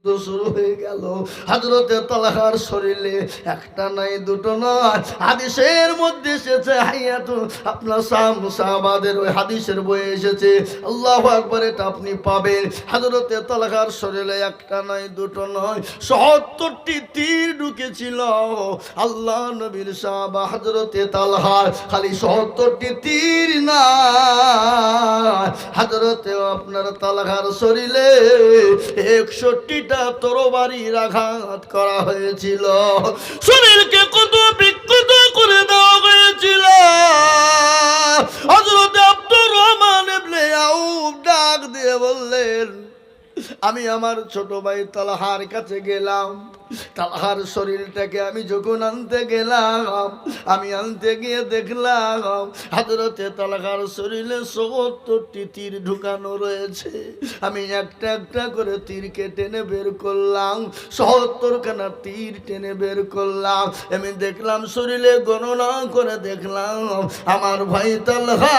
শুরু হয়ে গেল। হযরতে তালহার শরীরে একটা নাই দুটো নয়, হাদিসের মধ্যে এসেছে, হাইয়াতু আপনার সাহাবাদের ওই হাদিসের বইয়ে এসেছে, আল্লাহু আকবার, এটা আপনি পাবেন। হযরতে তালহার শরীরে একটা নয় দুটো নয় ৭০টি তীর ঢুকেছিল। আল্লাহ নবীর সাহাবা হযরতে তালহার খালি ৭০টি তীর না, হযরতে আপনার তালহার শরীরে ৬১টা তরবারির আঘাত করা হয়েছিল, শরীরকে কত বিক্ষত করে দেওয়া হয়েছিল। হযরত আব্দুর রহমান ইবনে আউফ ডাক দিয়ে বললেন, আমি আমার ছোট ভাই তালহার কাছে গেলাম, তালহার শরীরটাকে আমি যখন আনতে গেলাম, আমি আনতে গিয়ে দেখলাম হযরতে তালহার শরীরে ৭০টি তীর ঢুকানো রয়েছে। আমি একটা একটা করে তীরকে টেনে বের করলাম, ৭০খানা তীর টেনে বের করলাম। আমি দেখলাম শরীরে গণনা করে দেখলাম আমার ভাই তালহা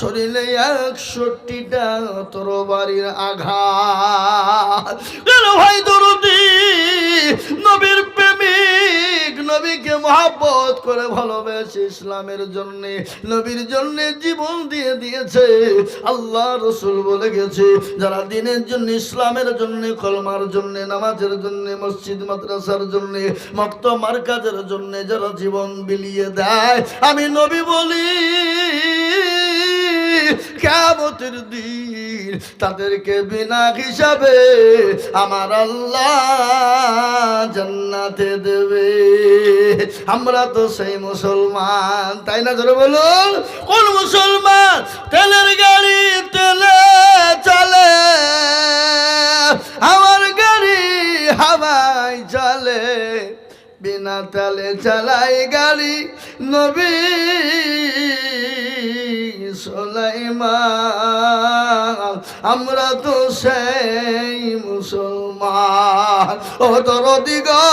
শরীরে ৬১টা তরবারির আঘাত। কেন ভাই দরদি, নবীর প্রেমিক, নবীকে মহব্বত করে ভালোবেসে ইসলামের জন্য, নবীর জন্য জীবন দিয়ে দিয়েছে। আল্লাহ রসুল বলে গেছে, যারা দিনের জন্য, ইসলামের জন্য, কলমার জন্য, নামাজের জন্য, মসজিদ মাদ্রাসার জন্য, মক্তব মারকাজের জন্য যারা জীবন বিলিয়ে দেয়, আমি নবী বলি কিয়ামতের দিন তাদেরকে বিনা হিসাবে আমার আল্লাহ জান্নাতে দেবে। আমরা তো সেই মুসলমান, তাই না? ধরে বলুন, কোন মুসলমান তেলের গাড়ি তেলে চলে, আমার গাড়ি হাওয়ায় চলে, বিনা তেলে চালাই গাড়ি নবী সুলাইমান। আমরা তো সেই মুসলমান। ও দরদি গো,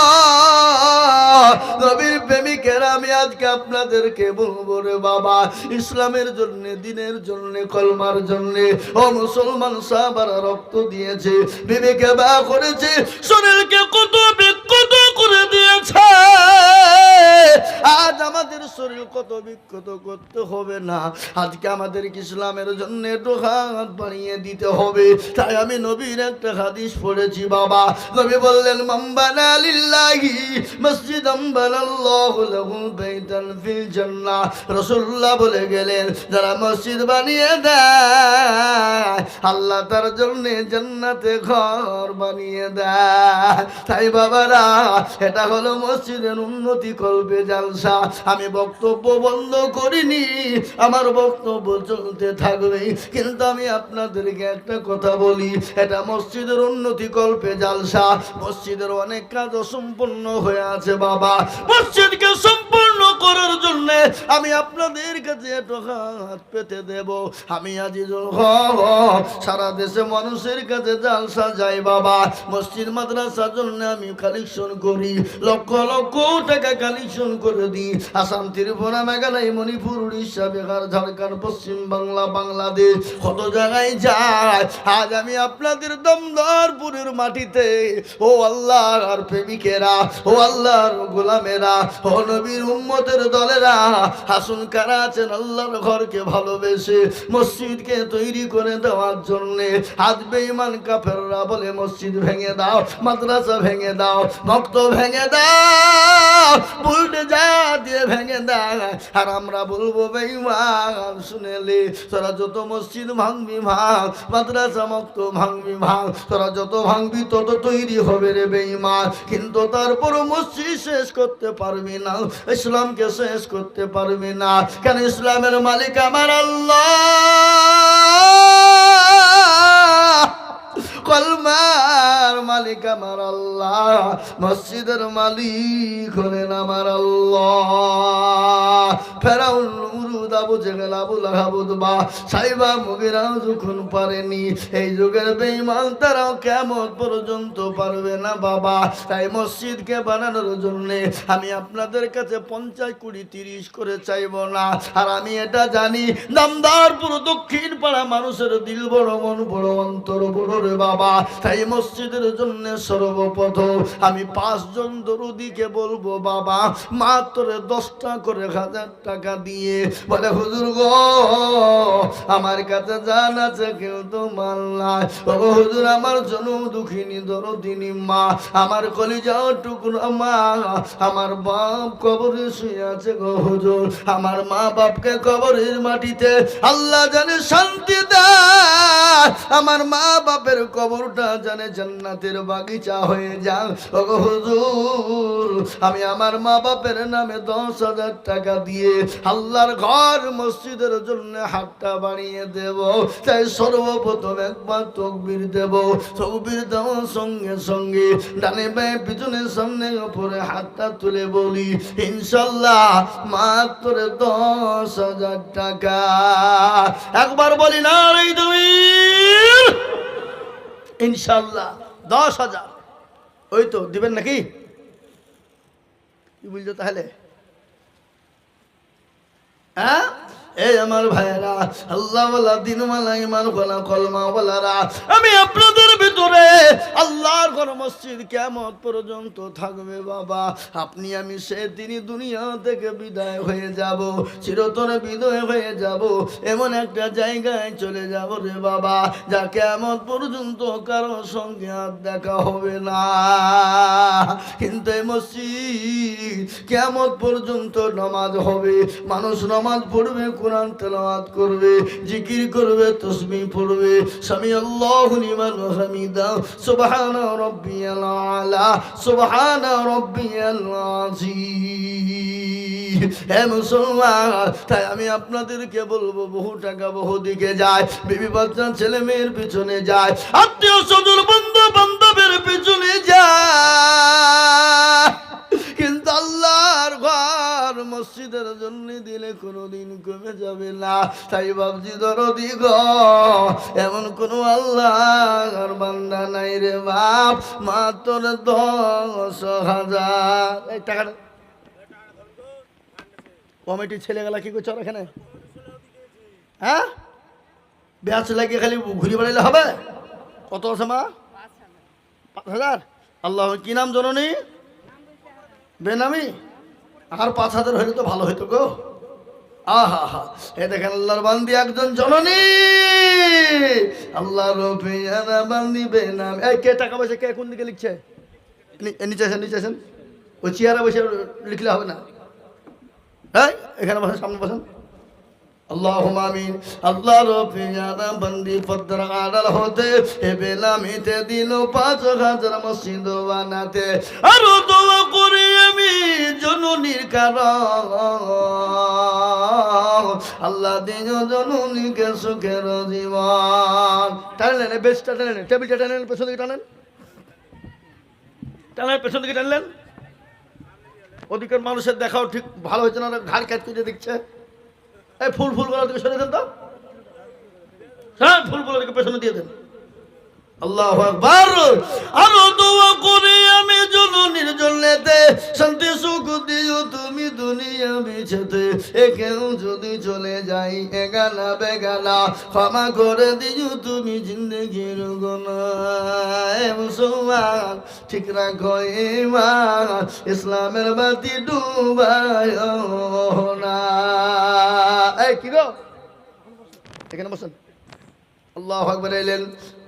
নবীর প্রেমিকেরা, আমি আজকে আপনাদেরকে বলবো রে বাবা, ইসলামের জন্য, দিনের জন্য, কলমার জন্য ও মুসলমান সাহাবারা রক্ত দিয়েছে, বিবেকে বা করেছে, শরীরকে কত বিক্ষত করে দিয়েছে। আজ আমাদের শরীর কত বিক্ষত করতে হবে না, আজকে আমাদেরকে ইসলামের জন্য একটু হাত বাড়িয়ে দিতে হবে। তাই আমি নবীর একটা হাদিস পড়েছি বাবা। নবী বললেন, মান বানা লিল্লাহি মসজিদান বানাল্লাহু লাহু বাইতান ফিল জান্নাহ। রাসূলুল্লাহ বলে গেলেন, যারা মসজিদ বানিয়ে দেয়, আল্লাহ তার জন্য জান্নাতে ঘর বানিয়ে দেয়। তাই বাবারা, এটা হলো মসজিদের উন্নতি কল্পে জালসা। আমি বক্তব্য বন্ধ করিনি, আমার বক্তব্য চলতে থাকবে, কিন্তু আমি আপনাদেরকে একটা কথা বলি, এটা মসজিদের উন্নতি কল্পে জালসা। মসজিদের অনেক কাজ অসম্পূর্ণ হয়ে আছে বাবা। মসজিদকে সম্পূর্ণ করার জন্য আমি আপনাদের কাছে একটু হাত পেতে দেব। আমি আজিজুল হক সারা দেশে মানুষের কাছে জালসা যাই বাবা, মসজিদ মাদ্রাসার জন্য আমি কালেকশন করি, লক্ষ লক্ষ টাকা কালেকশন করে দিই। আসাম, ত্রিপুরা, মেঘালয়, মণিপুর, উড়িষ্যা, বিহার, ঝাড়খণ্ড, পশ্চিম বাংলা, বাংলাদেশ, কত জায়গায় যায়। আজ আমি আপনাদের দমদরপুরের মাটিতে, ও আল্লাহর প্রেমিকেরা, ও আল্লাহর গোলামেরা, ও নবীর উম্মতের দলেরা, হাসুন কারা আছেন আল্লাহর ঘরকে ভালোবেসে মসজিদকে তৈরি করে দেওয়ার জন্য। আজ বেঈমান কাফেররা বলে মসজিদ ভেঙে দাও, মাদ্রাসা ভেঙে দাও, মক্তব ভেঙে দাও, উল্টে যা দিয়ে ভেঙে দাও। আর আমরা বলবো, বেঈমান শুনেলে, তোরা যত মসজিদ ভাঙবি ভাঙ, মাদ্রাসা মক্তব ভাঙবি ভাঙ, তোরা যত ভাঙবি তত তৈরি হবে রে বেঈমান। কিন্তু তারপরও মসজিদ শেষ করতে পারবি না, ইসলামকে শেষ করতে পারবি না। কেন? ইসলামের মালিক আমার আল্লাহ, কলমার মালিক আমার আল্লাহ, মসজিদের মালিক হলেন আমার আল্লাহ। ফেরাউন নমরুদ আবু জেহেল, আবু লাহাব, উতবা, সাইবা, মুগিরা যখন পারেনি, এই যুগের বেঈমান তারাও কিয়ামত পর্যন্ত পারবে না বাবা। তাই মসজিদকে বানানোর জন্য আমি আপনাদের কাছে 50, 20, 30 করে চাইব না। আর আমি এটা জানি, নামদারপুর দক্ষিণ পাড়া মানুষের দিল বড়, মন বড়, অন্তর বড় রে বাবা। তাই মসজিদের জন্য সর্বপ্রথম আমি 5 জন দরুদিকে বলবো বাবা, মাত্র 10টা করে 1000 টাকা দিয়ে বলে, হুজুর গো আমার কাছে জান আছে কেউ তো মাল নাই। ও হুজুর, আমার জনম দুঃখিনী দরদিনী মা, আমার কলিজাও টুকরো মা, আমার বাপ কবরে শুয়ে আছে গো হুজুর, আমার মা বাপকে কবরের মাটিতে আল্লাহ জানে শান্তি দেয়, আমার মা বাপের কবরটা জানে জান্নাতের বাগিচা হয়ে যায়। ও গো হুজুর, আমি আমার মা বাপের নামে 10,000 টাকা দিয়ে আল্লাহর ঘর মসজিদের জন্য হাতটা বাড়িয়ে দেব। তাই সর্বপ্রথম একবার তাকবীর দেব, তাকবীর দেওয়ার সঙ্গে সঙ্গে ডানে বাঁয়ে পিছনে সামনে উপরে হাতটা তুলে বলি, ইনশাআল্লাহ মাত্র 10,000 টাকা। একবার বলি না রে তুমি, ইনশাআল্লাহ 10,000। ওই তো দিবেন নাকি? কি বলছো তাহলে? হ্যাঁ, এই আমার ভাইয়েরা, আল্লাহ ওয়ালা, দিনওয়ালা, ইমানওয়ালা, কলমাওয়ালারা, আমি আপনাদের ভিতরে আল্লাহর ঘর মসজিদ কিয়ামত পর্যন্ত থাকবে বাবা। আপনি আমি সেদিনই দুনিয়া থেকে বিদায় হয়ে যাব, চিরতরে বিদায় হয়ে যাব, এমন একটা জায়গায় চলে যাব রে বাবা, যা কিয়ামত পর্যন্ত কারোর সঙ্গে আর দেখা হবে না। কিন্তু এই মসজিদ কিয়ামত পর্যন্ত নামাজ হবে, মানুষ নামাজ পড়বে, কোরআন তেলাওয়াত করবে, জিকির করবে, তাসবিহ পড়বে, সামি আল্লাহু লিমান হামিদা, সুবহানা রাব্বিয়াল আলা, সুবহানা রাব্বিয়াল আযীম। হে মুসলমান, তাই আমি আপনাদেরকে বলবো, বহু টাকা বহু দিকে যায়, বিবি বাচ্চা ছেলে মেয়ের পিছনে যায়, আত্মীয় স্বজন বন্ধু বান্ধবের পিছনে যায়, কিন্তু আল্লাহর ঘর মসজিদের জন্য দিলে কোনোদিন কমে যাবে না। তাই বাবজি দরদি গো, এমন কোন আল্লাহর বান্দা নাই রে বাপ, মাত্র 10,000। এই টাকাটা কমিটির ছেলেগুলা কি করছে এখানে? হ্যাঁ, ব্যাস লাগিয়ে খালি ঘুরি বেড়াইলে হবে? কত আছে মা? 5,000। আল্লাহ, কি নাম জননী? বেনামি? আর 5,000 হইলে তো ভালো হইতো গো। আহা হা, এ দেখেন আল্লাহর বান্দি একজন জননী, আল্লাহর পেয়ারা বান্দি বেনামি। এই কে টাকা পয়সা কে কোন দিকে লিখছে? নিচে আসেন, নিচে আসেন, ওই চেয়ারে বসে লিখলে হবে না। হ্যাঁ, এখানে বসেন, সামনে বসেন। আল্লাহুম্মা আমিন। আল্লাহর পেয়ারা বান্দি পদ্মার আড়াল হতে এ বেনামিতে দিল 5,000 মসজিদ বানাতে। আর দোয়া করি আমি জননীর কারণ, আল্লাহ দিন জননীকে সুখের জীবন। টানলেন, বেশটা টানলেন, টেবিলটা টানলেন, পেছন দিকে টানেন, টানেন, পেছন দিকে টানলেন। ওদিকের মানুষের দেখাও ঠিক ভালো হয়েছে না, ঘাড় ক্যাচ করে দেখছে। এই ফুলগুলো দিকে সরিয়ে দেন তো, হ্যাঁ, ফুলগুলো দিকে পেছনে দিয়ে দেন। আল্লাহু আকবার। আরো দোয়া করি আমি জননীর জন্যতে, শান্তি সুখ দিও তুমি দুনিয়া বিছেতে, কেউ যদি চলে যাই এগানা বেগানা, ক্ষমা করে দিও তুমি জিন্দেগির গুনাহ। মুসলমান ঠিক রাখো ঈমান, ইসলামের বাতি ডুবায়ো না। এই কি গো, এখানে বসেন। আল্লাহু আকবার এলেন।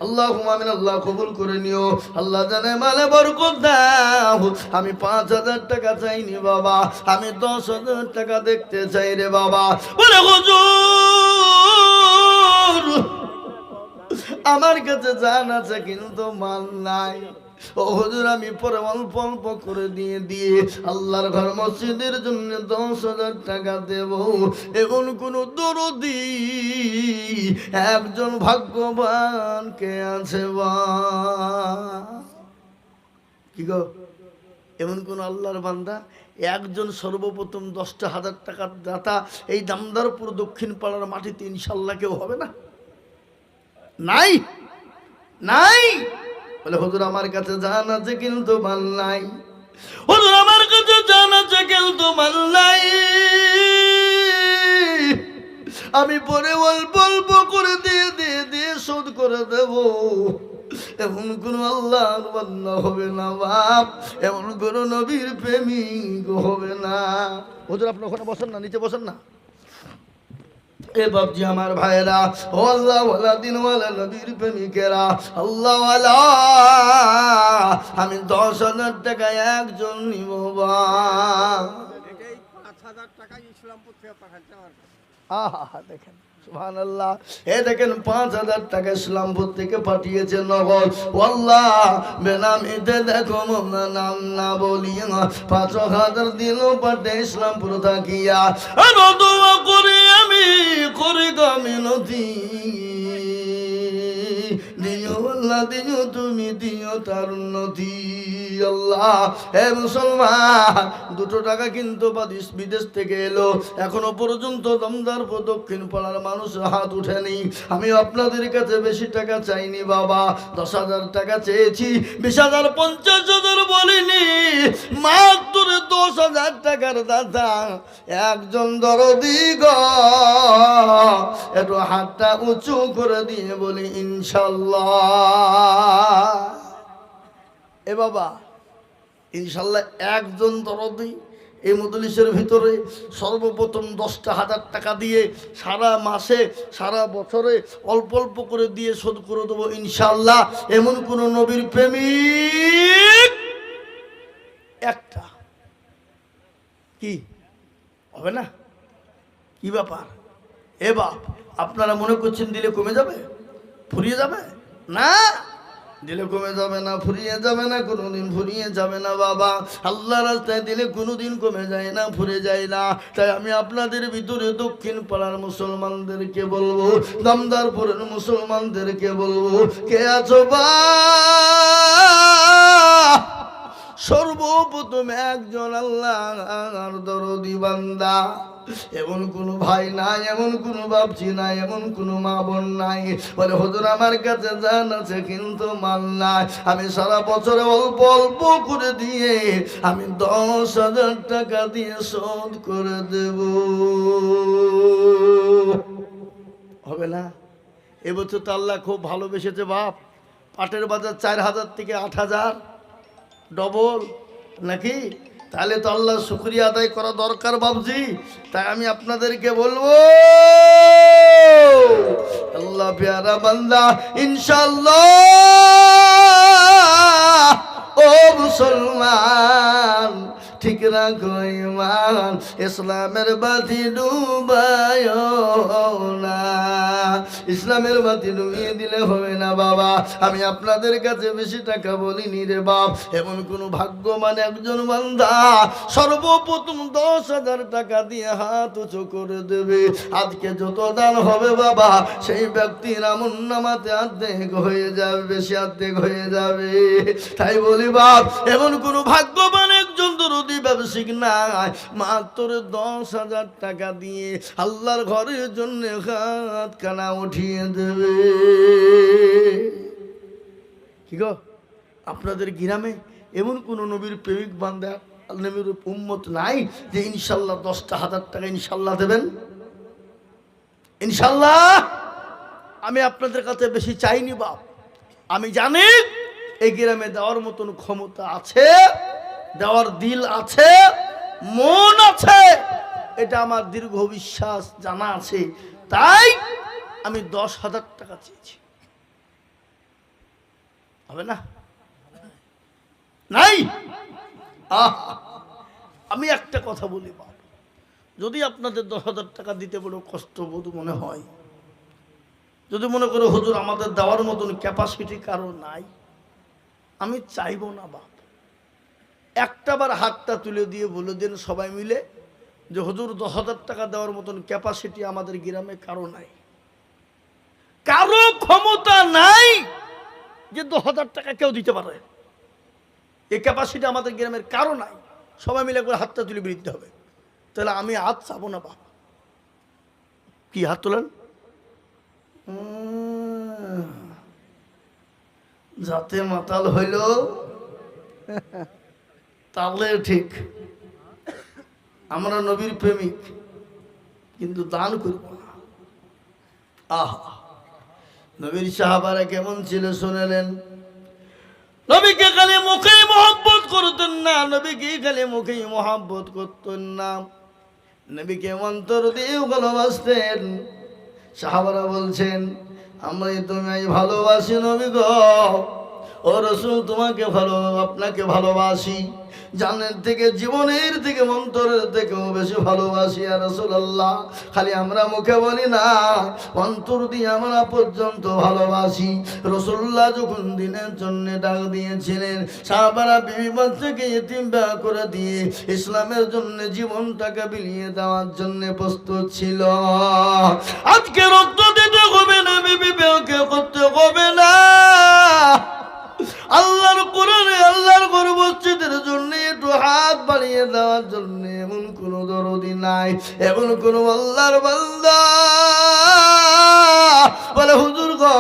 আল্লাহুম্মা আমিন। আল্লাহ কবুল করে নিও, আল্লাহ জানে মালে বরকত দাও। আমি 5,000 টাকা চাইনি বাবা, আমি 10,000 টাকা দেখতে চাই রে বাবা। বলে হুজুর, আমার কাছে জান আছে কিন্তু মাল নাই। ও হুজুর, আমি পরে অল্প অল্প করে দিয়ে আল্লাহর ঘর মসজিদের জন্য 10,000 টাকা দেব। এমন কোন দরদি একজন ভাগ্যবান কে আছে? বা কি গো, এমন কোন আল্লাহর বান্দা একজন সর্বপ্রথম 10,000 টাকার দাতা এই দামদারপুর দক্ষিণ পাড়ার মাটিতে ইনশাল্লাহ কেউ হবে না? নাই নাই। বলে হুজুর আমার কাছে জান আছে কিন্তু মাল নাই, হুজুর আমার কাছে জান আছে কিন্তু মাল নাই, আমি পরে অল্প অল্প করে দিয়ে শোধ করে দেব। এমন কোন আল্লাহর বান্দা হবে না বাপ, এমন কোন নবীর প্রেমিক হবে না। হুজুর আপনি ওখানে বসেন না, নিচে বসেন না। এ বাপজি আমার ভাইরা, ও আল্লাহ ওয়ালা দিনওয়ালা নবীর প্রেমিকেরা, আল্লাহ ওয়ালা, আমি 10,000 টাকা একজন নিব বা। এটাই 5,000 টাকা ইসলামপুর থেকে পাঠাচ্ছে আমার কাছে। আহা দেখেন সুবহানাল্লাহ, এ দেখেন 5,000 টাকা ইসলামপুর থেকে পাঠিয়েছে নগদ। আল্লাহ বেনামিতে দেখো মোনা নাম না বলিয়া 5,000 দিল পাঠে ইসলামপুর থাকিয়া। আর দোয়া করি আমি করি গামিনতি, দিও আল্লাহ দিও তুমি দিও তার উন্নতি। আল্লাহ হে মুসলমান, 2 টাকা কিন্তু বিদেশ থেকে এলো, এখনো পর্যন্ত দমদারপুর দক্ষিণ পাড়ার মানুষ হাত উঠেনি। আমি আপনাদের কাছে বেশি টাকা চাইনি বাবা, 10,000 টাকা চেয়েছি, 20,000 50,000 বলিনি, মাত্র 10,000 টাকার দাদা একজন দরদি গো, একটু হাতটা উঁচু করে দিয়ে বলি ইনশাল্লাহ। এ বাবা ইনশাল্লাহ একজন দরদি এই মজলিসের ভিতরে সর্বপ্রথম 10,000 টাকা দিয়ে সারা মাসে সারা বছরে অল্প অল্প করে দিয়ে শোধ করে দেবো ইনশাল্লাহ। এমন কোন নবীর প্রেমিক একটা কি হবে না? কি ব্যাপার? এ বাপ আপনারা মনে করছেন দিলে কমে যাবে, ফুরিয়ে যাবে? না, দিলে কমে যাবে না, ফুরিয়ে যাবে না, কোনোদিন ফুরিয়ে যাবে না বাবা। আল্লাহ রাস্তায় দিলে কোনোদিন কমে যায় না, ফুরে যায় না। তাই আমি আপনাদের ভিতরে দক্ষিণ পাড়ার মুসলমানদেরকে বলবো, দামদারপুরের মুসলমানদেরকে বলবো, কে আছো বা সর্বপ্রথম একজন আল্লাহর দরদি বান্দা, এমন কোন ভাই নাই, এমন কোন বাপজি নাই, এমন কোন মা বোন নাই বলে হুজুর আমার কাছে জান আছে কিন্তু মাল নাই, আমি সারা বছরে অল্প অল্প করে দিয়ে আমি 10,000 টাকা দিয়ে শোধ করে দেব। হবে না? এবছর তো আল্লাহ খুব ভালোবেসেছে বাপ, পাটের বাজার 4,000 থেকে 8,000 ডবল নাকি? তাহলে তো আল্লাহ শুকরিয়া আদায় করা দরকার বাবজি। তাই আমি আপনাদেরকে বলবো আল্লাহ প্যারা বান্দা ইনশাআল্লাহ ও মুসলমান ঠিক রাখো ঈমান, ইসলামের বাতি ডুবায় না, ইসলামের বাতি ডুবিয়ে দিলে হবে না বাবা। আমি আপনাদের কাছে বেশি টাকা বলিনি রে বাপ, এমন কোন ভাগ্যবান একজন বান্দা সর্বপ্রথম 10,000 টাকা দিয়ে হাত উঁচু করে দেবে। আজকে যত দান হবে বাবা সেই ব্যক্তির আমলনামাতে অর্ধেক হয়ে যাবে, বেশি অর্ধেক হয়ে যাবে। তাই বলি বাপ এমন কোন ভাগ্যবান একজন দরদি ব্যবসায়িক নাই, মাত্র 10,000 টাকা দিয়ে আল্লাহর ঘরের জন্য হাত কানা উঠিয়ে দেবে। কি গো আপনাদের গ্রামে এমন কোন নবীর প্রেমিক বান্দা নবীর উম্মত নাই যে ইনশাল্লাহ 10,000 টাকা ইনশাল্লাহ দেবেন? ইনশাল্লাহ আমি আপনাদের কাছে বেশি চাইনি বাপ, আমি জানি এই গ্রামে দেওয়ার মতন ক্ষমতা আছে, দেওয়ার দিল আছে, মন আছে, এটা আমার দীর্ঘ বিশ্বাস জানা আছে। তাই আমি 10,000 টাকা চেয়েছি। হবে না? নাই? আমি একটা কথা বলি বাপ, যদি আপনাদের 10,000 টাকা দিতে বড় কষ্টবোধ মনে হয়, যদি মনে করো হুজুর আমাদের দেওয়ার মতন ক্যাপাসিটি কারো নাই, আমি চাইবো না বাপ, একটাবার হাতটা তুলে দিয়ে বলে দেন সবাই মিলে যে হুজুর 10,000 টাকা দেওয়ার মতন ক্যাপাসিটি আমাদের গ্রামে কারো নাই, কারো ক্ষমতা নাই যে 10,000 টাকা কেউ দিতে পারে। এই ক্যাপাসিটি আমাদের গ্রামের কারো নাই। সবাই মিলে করে হাতটা তুলে বেরোতে হবে। তাহলে আমি হাত চাবো না বাবা। কি হাত তোলেন? যাতে মাতাল হইল তাহলে ঠিক। আমরা নবীর প্রেমিক, কিন্তু দান করব না। আহা, নবীর সাহাবারা কেমন ছিল শুনেলেন? নবীকে খালি মুখেই মহব্বত করতেন না, নবীকে খালি মুখেই মহব্বত করতেন না, নবীকে অন্তর দিয়েও ভালোবাসতেন। সাহাবারা বলছেন, আমরা তোমায় ভালোবাসি নবী গো, ও রাসূল তোমাকে আপনাকে ভালোবাসি, জানের থেকে জীবনের থেকে অন্তরের থেকেও বেশি ভালোবাসি ইয়া রাসূলুল্লাহ। খালি আমরা মুখে বলি না, অন্তর দিয়ে আমরা পর্যন্ত ভালোবাসি। রাসূলুল্লাহ যখন দিনের জন্য ডাক দিয়েছিলেন, সাহাবারা বিবি বাচ্চাকে ইতিম বিয়ে করে দিয়ে ইসলামের জন্য জীবনটাকে বিলিয়ে দেওয়ার জন্য প্রস্তুত ছিল। আজকে রক্ত দিতে হবে না, বিবি বিয়ে করতে হবে না, আল্লাহর কোরআনে আল্লাহর ঘর মসজিদের জন্য একটু হাত বাড়িয়ে দেওয়ার জন্য এমন কোন দরদি নাই, এমন কোন আল্লাহর বান্দা বলে হুজুর গো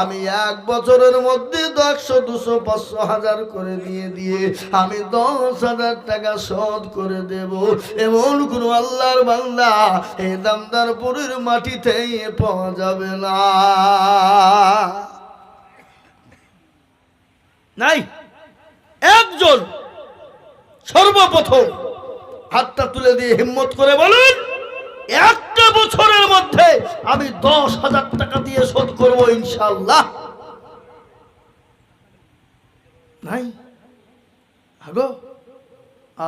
আমি 1 বছরের মধ্যে 100, 200, 500, 1000 করে দিয়ে আমি 10,000 টাকা শোধ করে দেব, এমন কোন আল্লাহর বান্দা এই দামদারপুরের মাটিতেই পাওয়া যাবে না। নাই। একজন সর্বপ্রথম হাতটা তুলে দিয়ে হিম্মত করে বলুন, 1 বছরের মধ্যে আমি 10,000 টাকা দিয়ে শোধ করব ইনশাআল্লাহ। নাই? আগো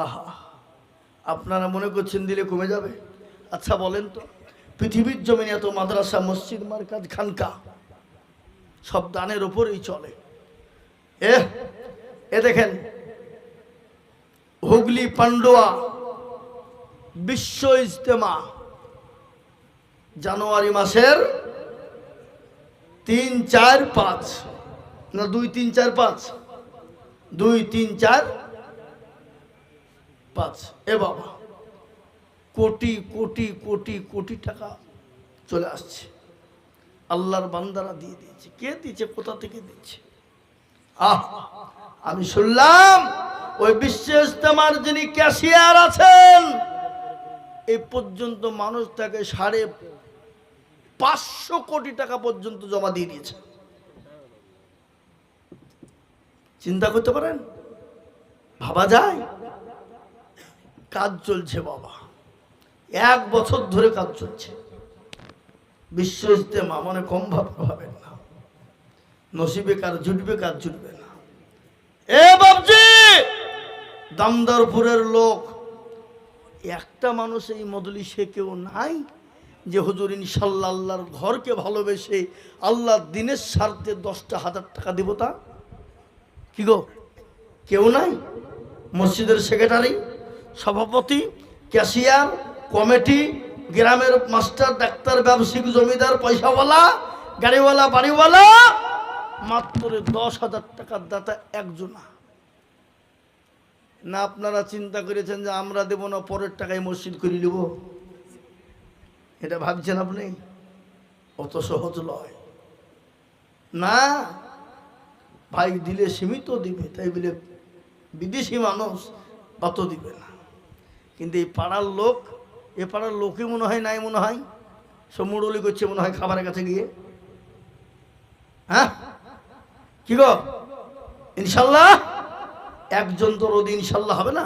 আহা, আপনারা মনে করছেন দিলে কমে যাবে? আচ্ছা বলেন তো, পৃথিবীর জমিনে এত মাদ্রাসা, মসজিদ, মারকাজ, খানকা সব দানের উপরেই চলে। এ দেখেন, হুগলি পান্ডুয়া বিশ্ব ইজতেমা জানুয়ারি মাসের 3, 4, 5 না 2, 3, 4, 5 2, 3, 4, 5 এ বাবা, কোটি কোটি কোটি কোটি টাকা চলে আসছে। আল্লাহর বান্দারা দিয়ে দিয়েছে। কে দিয়েছে? কোথা থেকে দিয়েছে? আমি শুনলাম ওই বিশ্ব ইজতেমার যিনি ক্যাশিয়ার আছেন, এই পর্যন্ত মানুষ তাকে 550 কোটি টাকা পর্যন্ত জমা দিয়ে দিয়েছে। চিন্তা করতে পারেন? ভাবা যায়? কাজ চলছে বাবা, 1 বছর ধরে কাজ চলছে। বিশ্ব ইজতেমা মানে কম ভাবেন না, নসিবে কার জুটবে কার জুটবে না। এ বাবজি, দামদারপুরের লোক একটা মানুষ এই মজলিসে কেউ নাই যে হুজুর ইনশাল্লাহ আল্লাহর ঘরকে ভালোবেসে আল্লাহর দিনের স্বার্থে 10,000 টাকা দিব? তা কি গো, কেউ নাই? মসজিদের সেক্রেটারি, সভাপতি, ক্যাশিয়ার, কমিটি, গ্রামের মাস্টার, ডাক্তার, ব্যবসায়িক, জমিদার, পয়সাওয়ালা, গাড়িওয়ালা, বাড়িওয়ালা, মাত্র 10,000 টাকার দাতা একজনা। না আপনারা চিন্তা করেছেন যে আমরা দেব না, পরের টাকায় মসজিদ করে নেব? এটা ভাবছেন আপনি? অত সহজ নয় না ভাই, দিলে সীমিত দিবে, তাই বলে বিদেশি মানুষ অত দিবে না। কিন্তু এই পাড়ার লোক, এ পাড়ার লোকই মনে হয় নাই, মনে হয় সব মুড়লি করছে মনে হয় খাবারের কাছে গিয়ে। হ্যাঁ কি গো, ইনশাল্লাহ একজন তো রোদ ইনশাল্লাহ হবে না?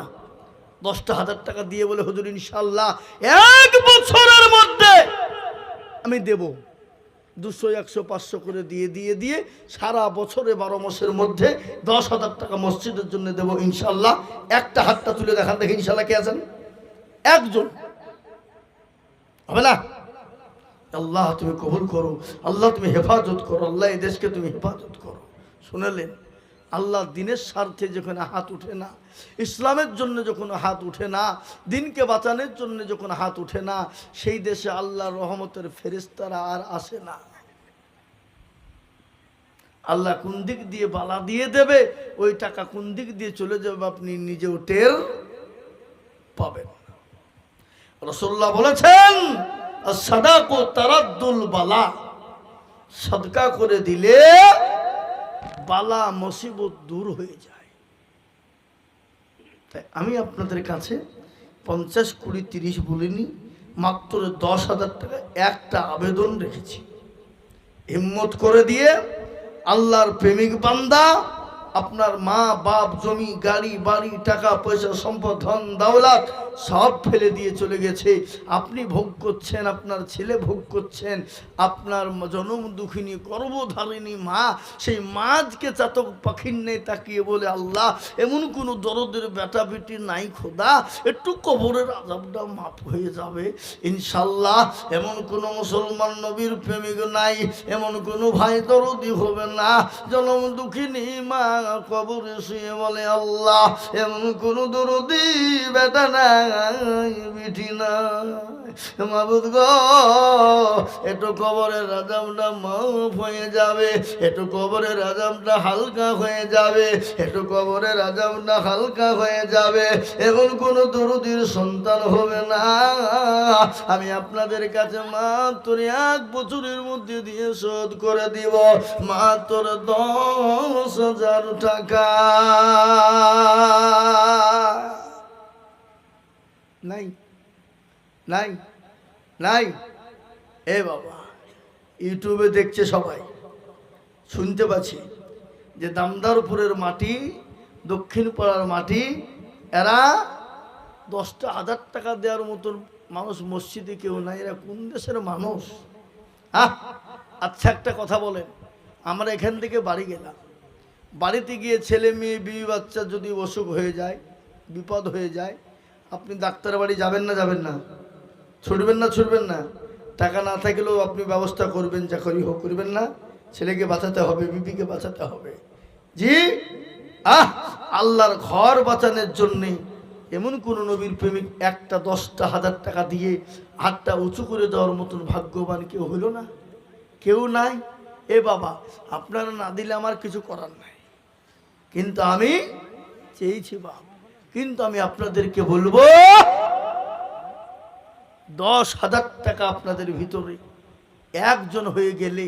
10,000 টাকা দিয়ে বলে হুজুর ইনশাল্লাহ 1 বছরের মধ্যে আমি দেব। 200, 100, 500 করে দিয়ে সারা বছরে 12 মাসের মধ্যে 10,000 টাকা মসজিদের জন্য দেব ইনশাল্লাহ। একটা হাতটা তুলে দেখান দেখি ইনশাল্লাহ কে আছেন? একজন হবে না? আল্লাহ তুমি কবুল করো, আল্লাহ তুমি হেফাজত করো, আল্লাহ এই দেশকে তুমি হেফাজত করো। শুনলেন? আল্লাহ দিনের স্বার্থে যখন হাত উঠে না, ইসলামের জন্য যখন হাত উঠে না, দিনকে বাঁচানোর জন্য যখন হাত উঠে না, সেই দেশে আল্লাহর রহমতের ফেরেশতারা আর আসে না। আল্লাহ কোন দিক দিয়ে বালা দিয়ে দেবে, ওই টাকা কোন দিক দিয়ে চলে যাবে আপনি নিজেও টের পাবেন। রাসূলুল্লাহ বলেছেন সাদাকু তারাদ্দুল বালা, সাদকা করে দিলে বালা মুসিবত দূর হয়ে যায়। তাই আমি আপনাদের কাছে 50, 20, 30 বলিনি, মাত্র 10,000 টাকা একটা আবেদন রেখেছি। হিম্মত করে দিয়ে আল্লাহর প্রেমিক বান্দা আপনার মা বাপ জমি গাড়ি বাড়ি টাকা পয়সা সম্পদ ধন দৌলত সব ফেলে দিয়ে চলে গেছে, আপনি ভোগ করছেন, আপনার ছেলে ভোগ করছেন, আপনার জনম দুঃখিনী গর্ভধারিণী মা, সেই মাছকে চাতক পাখির নেই তাকিয়ে বলে আল্লাহ এমন কোনো দরদের বেটা বেটি নাই খোদা, একটু কবরের আযাবটা মাফ হয়ে যাবে ইনশাল্লাহ। এমন কোনো মুসলমান নবীর প্রেমিক নাই, এমন কোনো ভাই দরদি হবে না জনম দুঃখিনী মা কবরে শুয়ে বলে আল্লাহ এমন কোনো দরদি বেটা নাই বিটি নাই, মাবুদ গো একটু কবরের আযাবটা মাফ হয়ে যাবে, একটু কবরের আযাবটা হালকা হয়ে যাবে, একটু কবরের আযাবটা হালকা হয়ে যাবে, এমন কোনো দরদির সন্তান হবে না। আমি আপনাদের কাছে মাত্র 1 বছরের মধ্যে দিয়ে শোধ করে দিব মাত্র 10,000 টাকা। নাই নাই নাই এ বাবা, ইউটিউবে দেখছে সবাই, শুনতে পাচ্ছি যে দামদারপুরের মাটি, দক্ষিণ পাড়ার মাটি, এরা 10,000 টাকা দেওয়ার মতন মানুষ মসজিদে কেউ নাই, এরা কোন দেশের মানুষ? আচ্ছা একটা কথা বলেন, আমরা এখান থেকে বাড়ি গেলাম, বাড়িতে গিয়ে ছেলে মেয়ে বিবি বাচ্চা যদি অসুখ হয়ে যায়, বিপদ হয়ে যায়, আপনি ডাক্তার বাড়ি যাবেন না? যাবেন না? ছুটবেন না? ছুটবেন না? টাকা না থাকলেও আপনি ব্যবস্থা করবেন, যা করি হোক, করবেন না? ছেলেকে বাঁচাতে হবে, বিবিকে বাঁচাতে হবে। জি আল্লাহর ঘর বাঁচানোর জন্যে এমন কোন নবীর প্রেমিক একটা 10,000 টাকা দিয়ে হাতটা উঁচু করে দেওয়ার মতন ভাগ্যবান কেউ হইল না? কেউ নাই। এ বাবা, আপনারা না দিলে আমার কিছু করার নাই, কিন্তু আমি চেয়েছি বাপ, কিন্তু আমি আপনাদেরকে বলবো 10,000 টাকা আপনাদের ভিতরে একজন হয়ে গেলে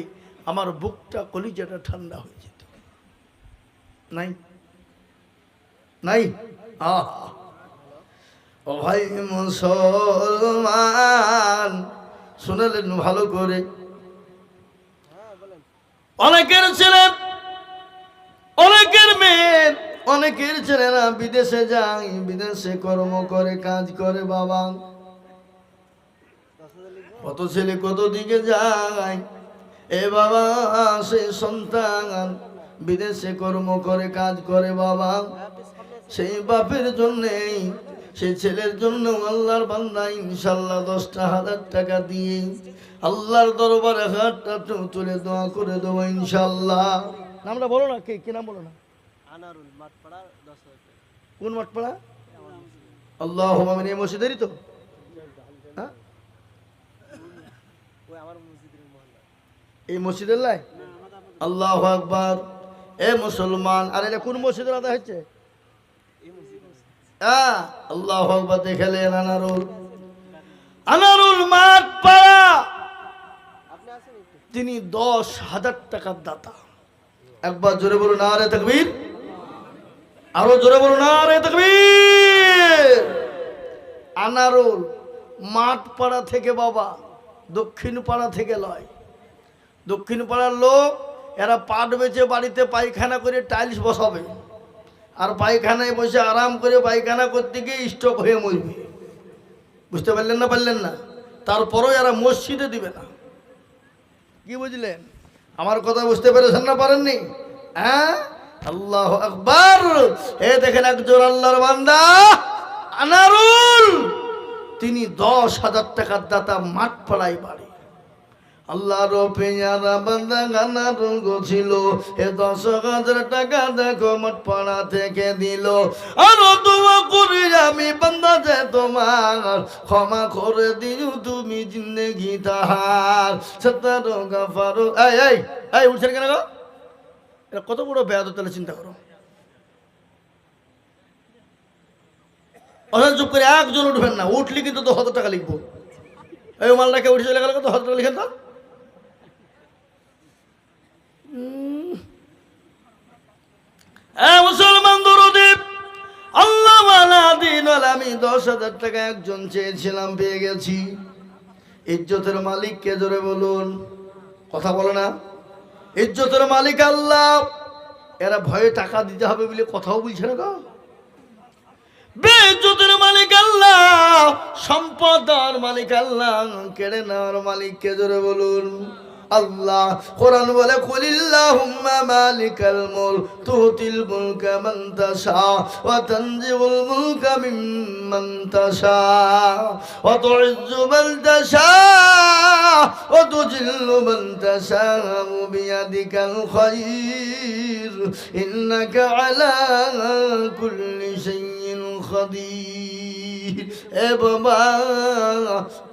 আমার বুকটা কলিজাটা ঠান্ডা হয়ে যেত। নাই নাই ও ভাই মুসলমান, শুনলেন ভালো করে, অনেকের ছেলে অনেকের মেয়ে অনেকের ছেলেরা বিদেশে যায়, বিদেশে কর্ম করে কাজ করে বাবা, কত ছেলে কত দিকে যায়। এ বাবা, সে সন্তান বিদেশে কর্ম করে কাজ করে বাবা, সেই বাপের জন্যে সেই ছেলের জন্য আল্লাহর বান্দা ইনশাল্লাহ 10,000 টাকা দিয়ে আল্লাহর দরবারে হাতটা তুলে দোয়া করে দেবো ইনশাল্লাহ। নামটা বলো না, কি নাম বলো না? আনারুল মাঠপাড়া 10,000 টাকা। কোন মাঠপাড়া? আল্লাহ আমিন। এই মসজিদেরই তো? হ্যাঁ, ওই আমার মসজিদের মহল্লা। এই মসজিদের লাই? আল্লাহু আকবার। এ মুসলমান, আর এটা কোন মসজিদের আদায় হচ্ছে? আল্লাহু আকবার। দেখলেন আনারুল মাঠপাড়া, তিনি 10,000 টাকার দাতা। একবার জোরে বলুন নারে তাকবীর, আরো জোরে বলুন নারে তাকবীর। আনারুল মাঠপাড়া থেকে বাবা, দক্ষিণ পাড়া থেকে লয়, দক্ষিণ পাড়ার লোক, এরা পাট বেচে বাড়িতে পায়খানা করে টাইলস বসাবে, আর পায়খানায় বসে আরাম করে পায়খানা করতে গিয়ে স্ট্রোক হয়ে মরবে। বুঝতে পারলেন না? পারলেন না? তারপরও এরা মসজিদে দিবে না। কি বুঝলেন? আমার কথা বুঝতে পেরেছেন না পারেননি? হ্যাঁ, আল্লাহু আকবার। এ দেখেন একজন আল্লাহর বান্দা আনারুল, তিনি 10,000 টাকার দাতা, মাঠপাড়ায় বাড়ি। আল্লাহর পেয়ারা বান্দা আনারুল ছিল, এ 10,000 টাকা দেখো মাঠপাড়া থেকে দিল। আরো দোয়া করি আমি বান্দা যে তোমার ক্ষমা করে দিও তুমি জিন্দেগি তাহার সতারো গাফারো। এই এই এই উঠছেন কেন গো? এটা কত বড় বেয়াদব, তাহলে চিন্তা করো। অথচ চুপ করে একজন উঠবেন না, উঠলে কিন্তু 10,000 টাকা লিখবো। এই মালটাকে উঠে চলে গেলে কত 1000 টাকা লিখেন তো। মুসলমান দরদি আল্লাহ ওয়ালা দিন ওয়ালা, আমি 10,000 টাকা একজন চেয়েছিলাম, পেয়ে গেছি। ইজ্জতের মালিক কে? জোরে বলুন, কথা বলে না। ইজ্জতের মালিক আল্লাহ। এরা ভয়ে টাকা দিতে হবে বলে কথাও বলছে না গো। বেইজ্জতের মালিক আল্লাহ, সম্পদ দেওয়ার মালিক আল্লাহ, কেড়ে নেওয়ার মালিক কে? জোরে বলুন আল্লাহ। কোরআন বলে কুলিল্লাহুম্মা মালিকাল মুলক তুতিল মুলকা মান তাশা ওয়া তানজিউল মুলকা মিম্মান তাশা ওয়া তুইজ্জু মান তাশা ওয়া তুজিল্লু মান তাশা বিয়াদিকাল খায়র ইন্নাকা আলা কুল্লি শাইইন খাদির। এ বাবা,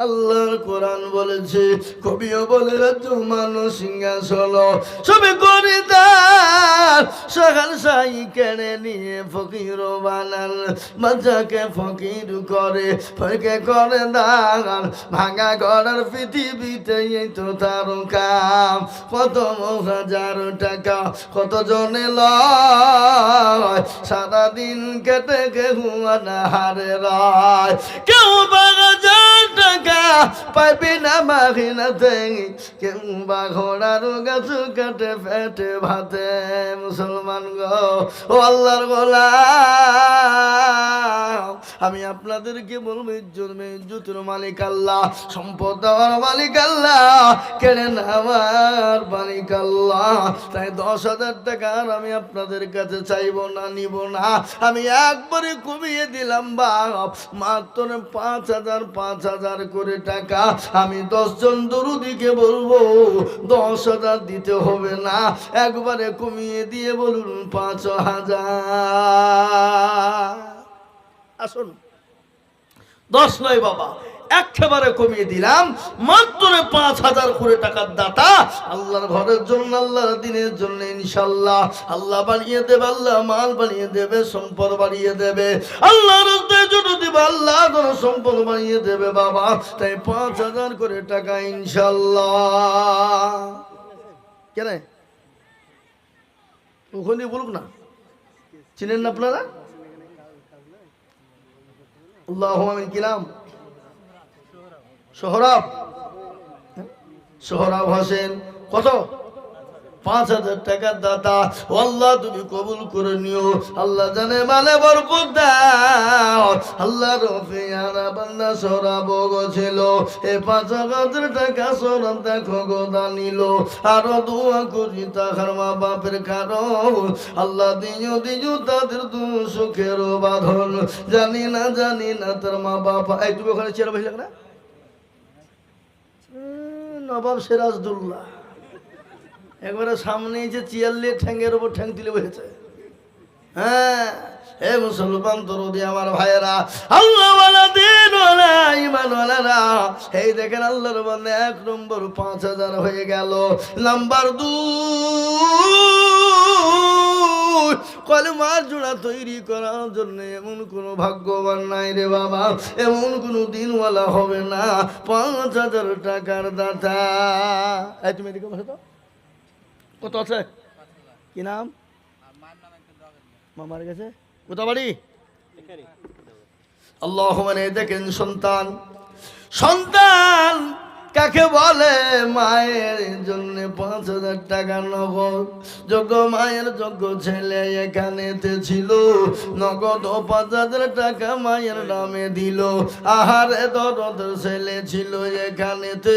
আল্লাহর কোরআন বলেছে, কবিও বলে মানুষ সিংহাসন সবে করে তার সকাল সাই কেড়ে নিয়ে ফকির বানান, বাচ্চাকে ফকির করে ফকে করে দান, ভাঙা ঘরের পৃথিবীতে এই তো তার কাম। কত 1000 টাকা কত জনে লয়, সারাদিন কেটে কেউ হারে রায়, কেউ 1000 টাকা পাইবি না মাহিনাতে, কেউ বা ঘোড়ার গাছ কাটে পেটে ভাতে। মুসলমান গো, ও আল্লাহর গোলাম, আমি আপনাদেরকে বলবো, ইজ্জতের মালিক আল্লাহ, সম্পদ দেওয়ার মালিক আল্লাহ, কেড়ে নেওয়ার মালিক আল্লাহ। তাই 10,000 টাকা আর আমি আপনাদের কাছে চাইবো না, নিব না। আমি একবারে কমিয়ে দিলাম বাপ, মাত্র 5,000 করে টাকা। আমি 10 জন দরুদিকে বলবো 10,000 দিতে হবে না, একবারে কমিয়ে দিয়ে বলুন 5,000। আসুন, 10 নয় বাবা, একেবারে কমিয়ে দিলাম, মাত্র 5,000 করে টাকার দাতা। আল্লাহর ঘরের জন্য, আল্লাহর দিনের জন্য ইনশাল্লাহ আল্লাহ বানিয়ে দেবে, আল্লাহ মাল বানিয়ে দেবে, সম্পদ বাড়িয়ে দেবে। আল্লাহর রাস্তায় জন্য দিবে, আল্লাহ ধন সম্পদ বানিয়ে দেবে বাবা। তাই 5,000 করে টাকা ইনশাল্লাহ। কেন ওখানে বলুক না, চিনেন না আপনারা? আল্লাহু আমিন। কি নাম? সোহরাব হোসেন। কত? 5,000 টাকার দাতা। ও আল্লাহ, তুমি কবুল করে নিও। আল্লাহ জানে মানে বরকত দাও। আল্লাহ রফিয়ানা বান্দা সোহরাব ছিল, এ 5,000 টাকা সোহরাব দেখো গোদা নিল। আরো দোয়া করি তাহার মা বাপের কারণ, আল্লাহ দিও তাদের দু সুখের বাঁধন। জানি না তার মা বাবা। এই তুমি ওখানে চেয়ার বসে না? নবাব সিরাজদৌল্লা একবারে সামনে যে চেয়ার নিয়ে ঠ্যাঙ্গের উপর ঠ্যাং তুলে বসেছে। হ্যাঁ, হে মুসলমান দরদি আমার ভাইয়েরা, আল্লাহ ওয়ালা দিন ওয়ালা ঈমান ওয়ালারা, এই দেখেন আল্লাহর বান্দা 1 নম্বর 5,000 হয়ে গেল। নাম্বার 2, কলেমার জোড়া তৈরি করার জন্য এমন কোনো ভাগ্যবান নাই রে বাবা, এমন কোনো দিনওয়ালা হবে না 5,000 টাকার দাতা। এই তুমি এদিকে বসে তো, কত আছে? কি নাম? মামার কাছে। কোথা বাড়ি? আল্লাহ মানে দেখেন, সন্তান কাকে বলে? মায়ের জন্য 5,000 টাকা নগদ। যোগ্য মায়ের যোগ্য ছেলে এখানেতে ছিল, নগদ 5,000 টাকা মায়ের নামে দিল। আহারে দরদ ছেলে ছিল এখানেতে,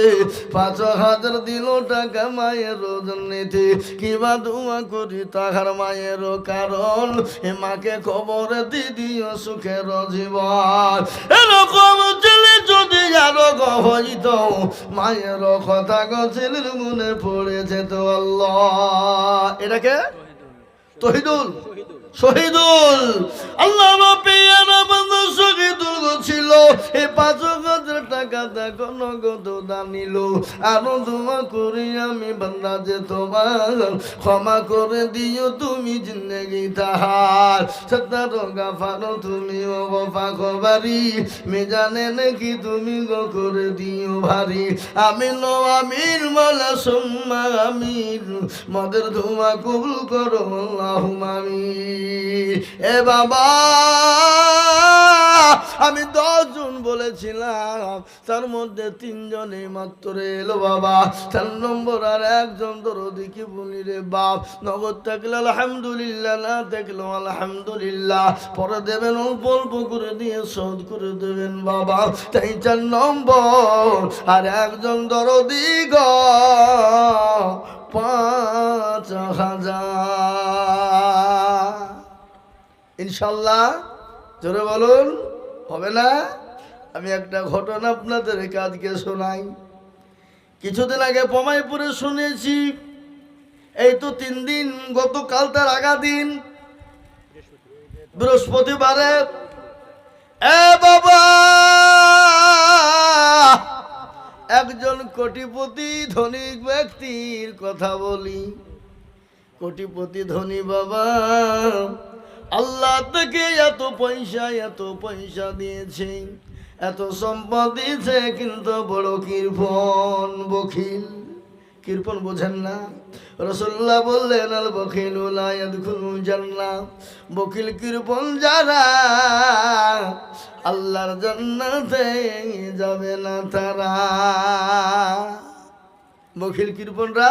5,000 দিল টাকা মায়ের জন্যতে। কিবা দোয়া করি তাহার মায়েরও, কারণ এ মাকে খবর দিদিও সুখের জীবন। এরকম ছেলে যদি আরো হইত, মায়ের কথা ছেলের মনে পড়েছে তো। আল্লাহ, এটাকে তহিদুল শহীদুল আল্লাহ পেয়ারা বন্ধু শহীদুল ছিল এই 5,000 টাকা দেখো নগদ দানিল আরো দোয়া করি আমি বান্দা যে তোমার ক্ষমা করে দিও তুমি জিন্দেগি তাহার সত্তর গাফারো তুমি ও বফা খবরি মেজানে নাকি তুমি গো করে দিও ভারী আমিন ও আমিন মাওলা সুম্মা আমিন মদের দোয়া কবুল করো আল্লাহুম্মা আমিন এ বাবা আমি 10 জন বলেছিলাম তার মধ্যে 3 জনে মাত্র এলো বাবা 4 নম্বর আর একজন দরদি কি বলি রে বাপ নগদ থাকলে আলহামদুলিল্লাহ না থাকলে আলহামদুলিল্লাহ পরে দেবেন অল্প অল্প করে দিয়ে শোধ করে দেবেন বাবা তাই 4 নম্বর আর একজন দরদি গো 5,000 ইনশাল্লাহ জোরে বলুন হবে না আমি একটা ঘটনা আপনাদের আজকে শোনাই কিছুদিন আগে পমাইপুরে শুনেছি এই তো 3 দিন গতকাল তার আগা দিন বৃহস্পতিবারে এ বাবা একজন কোটিপতি ধনী ব্যক্তির কথা বলি কোটিপতি ধনী বাবা আল্লাহ থেকে এত পয়সা দিয়েছে এত সম্পদ দিয়েছে কিন্তু বড় কৃপণ বখিল কৃপণ বোঝেন না রাসূলুল্লাহ বললেন আল বখিলু লা ইয়াদখুলুল জান্নাহ বখিল কৃপণ যারা আল্লাহর জান্নাতে যাবে না তারা বখিল কৃপণরা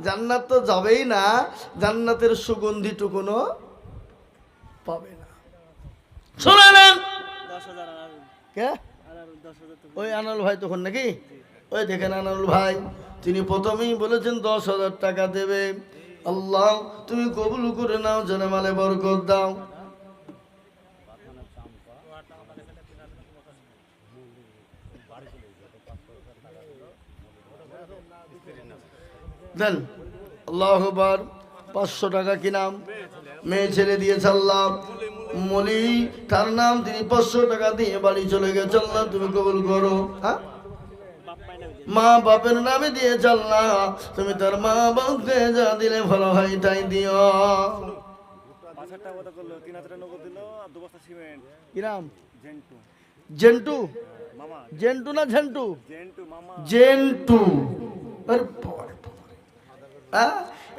জান্নাত তো যাবেই না জান্নাতের সুগন্ধিটুকুনো পাবে না শুনেন 10,000 কে ওই আনাল ভাই তখন নাকি ওই দেখেন আনাল ভাই তিনি প্রথমেই বলেছেন 10,000 টাকা দেবে আল্লাহ তুমি কবুল করে নাও জানে মালে বরকত দাও দেন আল্লাহু আকবার 500 টাকা কি নাম মেয়ে ছেলে দিয়েছে আল্লাহ মলি তার নাম তিনি 500 টাকা দিয়ে বাড়ি চলে গেছে আল্লাহ তুমি কবুল করো হ্যাঁ মা বাপের নামে দিয়েছে আল্লাহ তুমি তার মা বাপকে যা দিলে ভালো হয় তাই দিও 5,000 টাকা কথা করলো 3,000 টাকা নগদ দিলো আর 2 বস্তা সিমেন্ট কি নাম জেন্টু জেন্টু মামা জেন্টু না ঝেন্টু জেন্টু মামা জেন্টু আরে বাবা, হ্যাঁ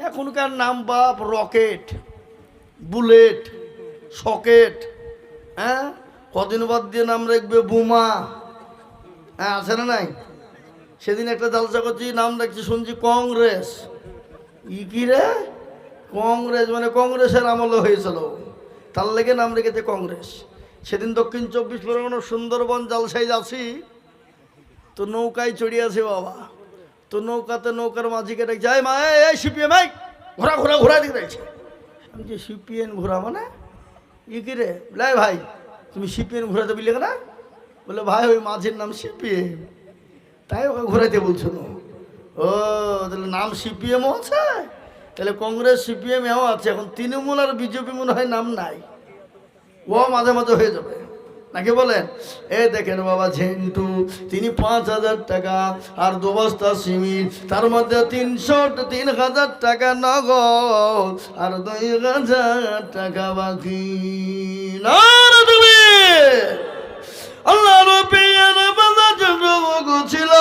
এখনকার নাম বাপ রকেট বুলেট সকেট হ্যাঁ কদিন বাদ দিয়ে নাম রাখবে বোমা হ্যাঁ আছে না নাই সেদিন একটা জালসা করছি নাম রাখছি শুনছি কংগ্রেস কি রে কংগ্রেস মানে কংগ্রেসের আমলে হয়েছিল তার লেগে নাম রেখেছে কংগ্রেস সেদিন দক্ষিণ 24 পরগনার সুন্দরবন জালসায় যাচ্ছি তো নৌকায় চড়িয়েছে বাবা তো নৌকাতে নৌকার মাঝিকে ডাক যায় মা এই সিপিএম এই ঘোরা ঘোরা ঘোরা দিকে রয়েছে আমি যে সিপিএন ঘোরা মানে কি রে লাই ভাই তুমি সিপিএন ঘোরাতে বললে না বলে ভাই ওই মাঝির নাম সিপিএম তাই ওকে ঘোরাতে বলছো না ও তাহলে নাম সিপিএমও আছে তাহলে কংগ্রেস সিপিএম এও আছে এখন তৃণমূল আর বিজেপি মনে হয় নাম নাই ও মাঝে মাঝে হয়ে যাবে নাকি বলেন এ দেখেন বাবা ঝেন্টু তিনি 5,000 টাকা আর 2 বস্তা সিমেন্ট তার মধ্যে 3,000 টাকা নগদ আর 2,000 টাকা বাকি না তুমি আল্লাহ রবিয়ার বাজার জন্য ছিল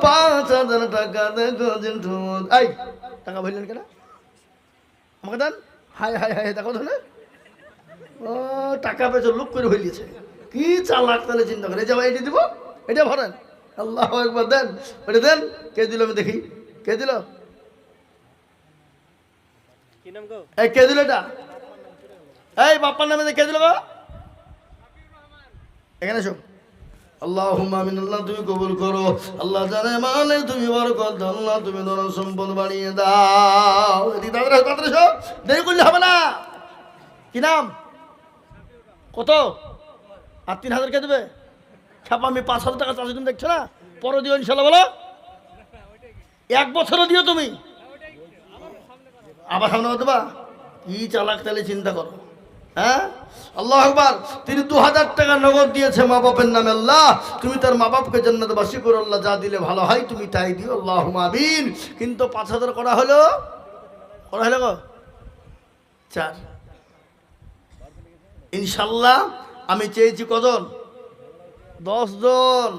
5,000 টাকা দেখো ঝেন্টু এই টাকা বললেন কেন আমাকে দেন হাই হাই হাই দেখো ধরে ও টাকা পেয়েছে লুক করে হইলিয়েছে কি চালাক তাহলে চিন্তা করে যাবো এটা দিব এটা ভরেন আল্লাহ একবার দেন ওটা দেন কে দিল আমি দেখি কে দিল এই কে দিল এটা এই বাপ্পার নামে কে দিল বাবা এখানে এসো আল্লাহুম্মা আমিন আল্লাহ তুমি কবুল করো আল্লাহ জানে মানে তুমি বরকত দাও আল্লাহ তুমি ধন সম্পদ বাড়িয়ে দাও এদিকে তাড়াতাড়ি এসো দেরি করলে হবে না কি নাম কত আর 3,000 কে দেবে ছাপা আমি 5,000 টাকা চাষি তুমি দেখছো না পরে দিও ইনশাল্লাহ বলো 1 বছরও দিও তুমি আবার সামনে দেবা কি চালাক তাহলে চিন্তা করো। হ্যাঁ, আল্লাহ আকবার। তিনি 2000 টাকা নগদ দিয়েছে মা বাপের নামে। আল্লাহ তুমি তার মা বাপকে জান্নাতবাসী করো আল্লাহ, যা দিলে ভালো হয় তুমি তাই দিও, আল্লাহুম্মা আমিন। কিন্তু 5000 করা হলো গো 4। ইনশাল্লাহ আমি চেয়েছি কজন? 10 জন।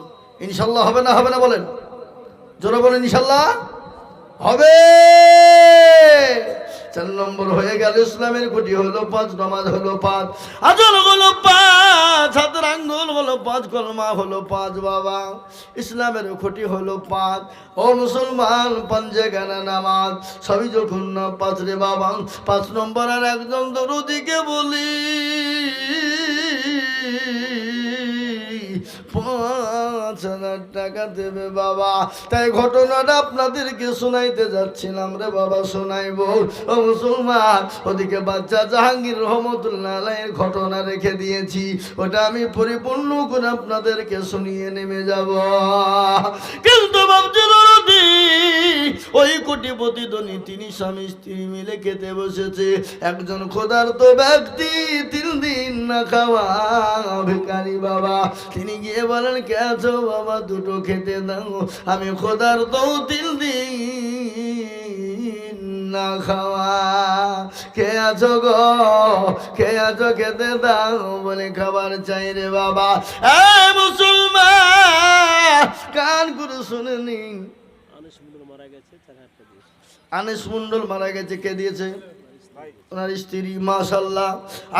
ইনশাল্লাহ হবে না বলেন? জোরে বলেন ইনশাল্লাহ হবে। 4 নম্বর হয়ে গেল। ইসলামের খুঁটি হলো 5, নামাজ হলো 5, আজল হলো 5, হাতের আঙ্গুল হলো 5, কলমা হলো 5 বাবা। ইসলামের খুঁটি হলো 5। ও মুসলমান, পাঞ্জেগানা নামাজ সবই যখন না 5 রে বাবা। 5 নম্বর আর একজন দরুদিকে বলি 5000 টাকা দেবে বাবা। তাই ঘটনাটা আপনাদেরকে শোনাইতে যাচ্ছিলাম রে বাবা, শোনাইবো। ও মুসলমান, ওদিকে বাচ্চা জাহাঙ্গীর রহমতুল্লাহ আলাইহির ঘটনা রেখে দিয়েছি, ওটা আমি পরিপূর্ণ করে আপনাদেরকে শুনিয়ে নেমে যাব। কিন্তু ভাবছি ওই কোটিপতি ধনী তিনি স্বামী স্ত্রী মিলে খেতে বসেছে। একজন ক্ষুধার্ত ব্যক্তি 3 দিন না খাওয়া ভিখারি বাবা, তিনি গিয়ে বলেন কে আছো বাবা, দুটো খেতে দাও, আমি ক্ষুধার্ত 3 দিন না খাওয়া। কে আছো গো, কে আছো, খেতে দাও। বলে খাবার চাই রে বাবা। এই মুসলমান কান করে শুনে নিন, আনিস মন্ডল মারা গেছে। কে দিয়েছে? ওনার স্ত্রী। মাশাআল্লাহ,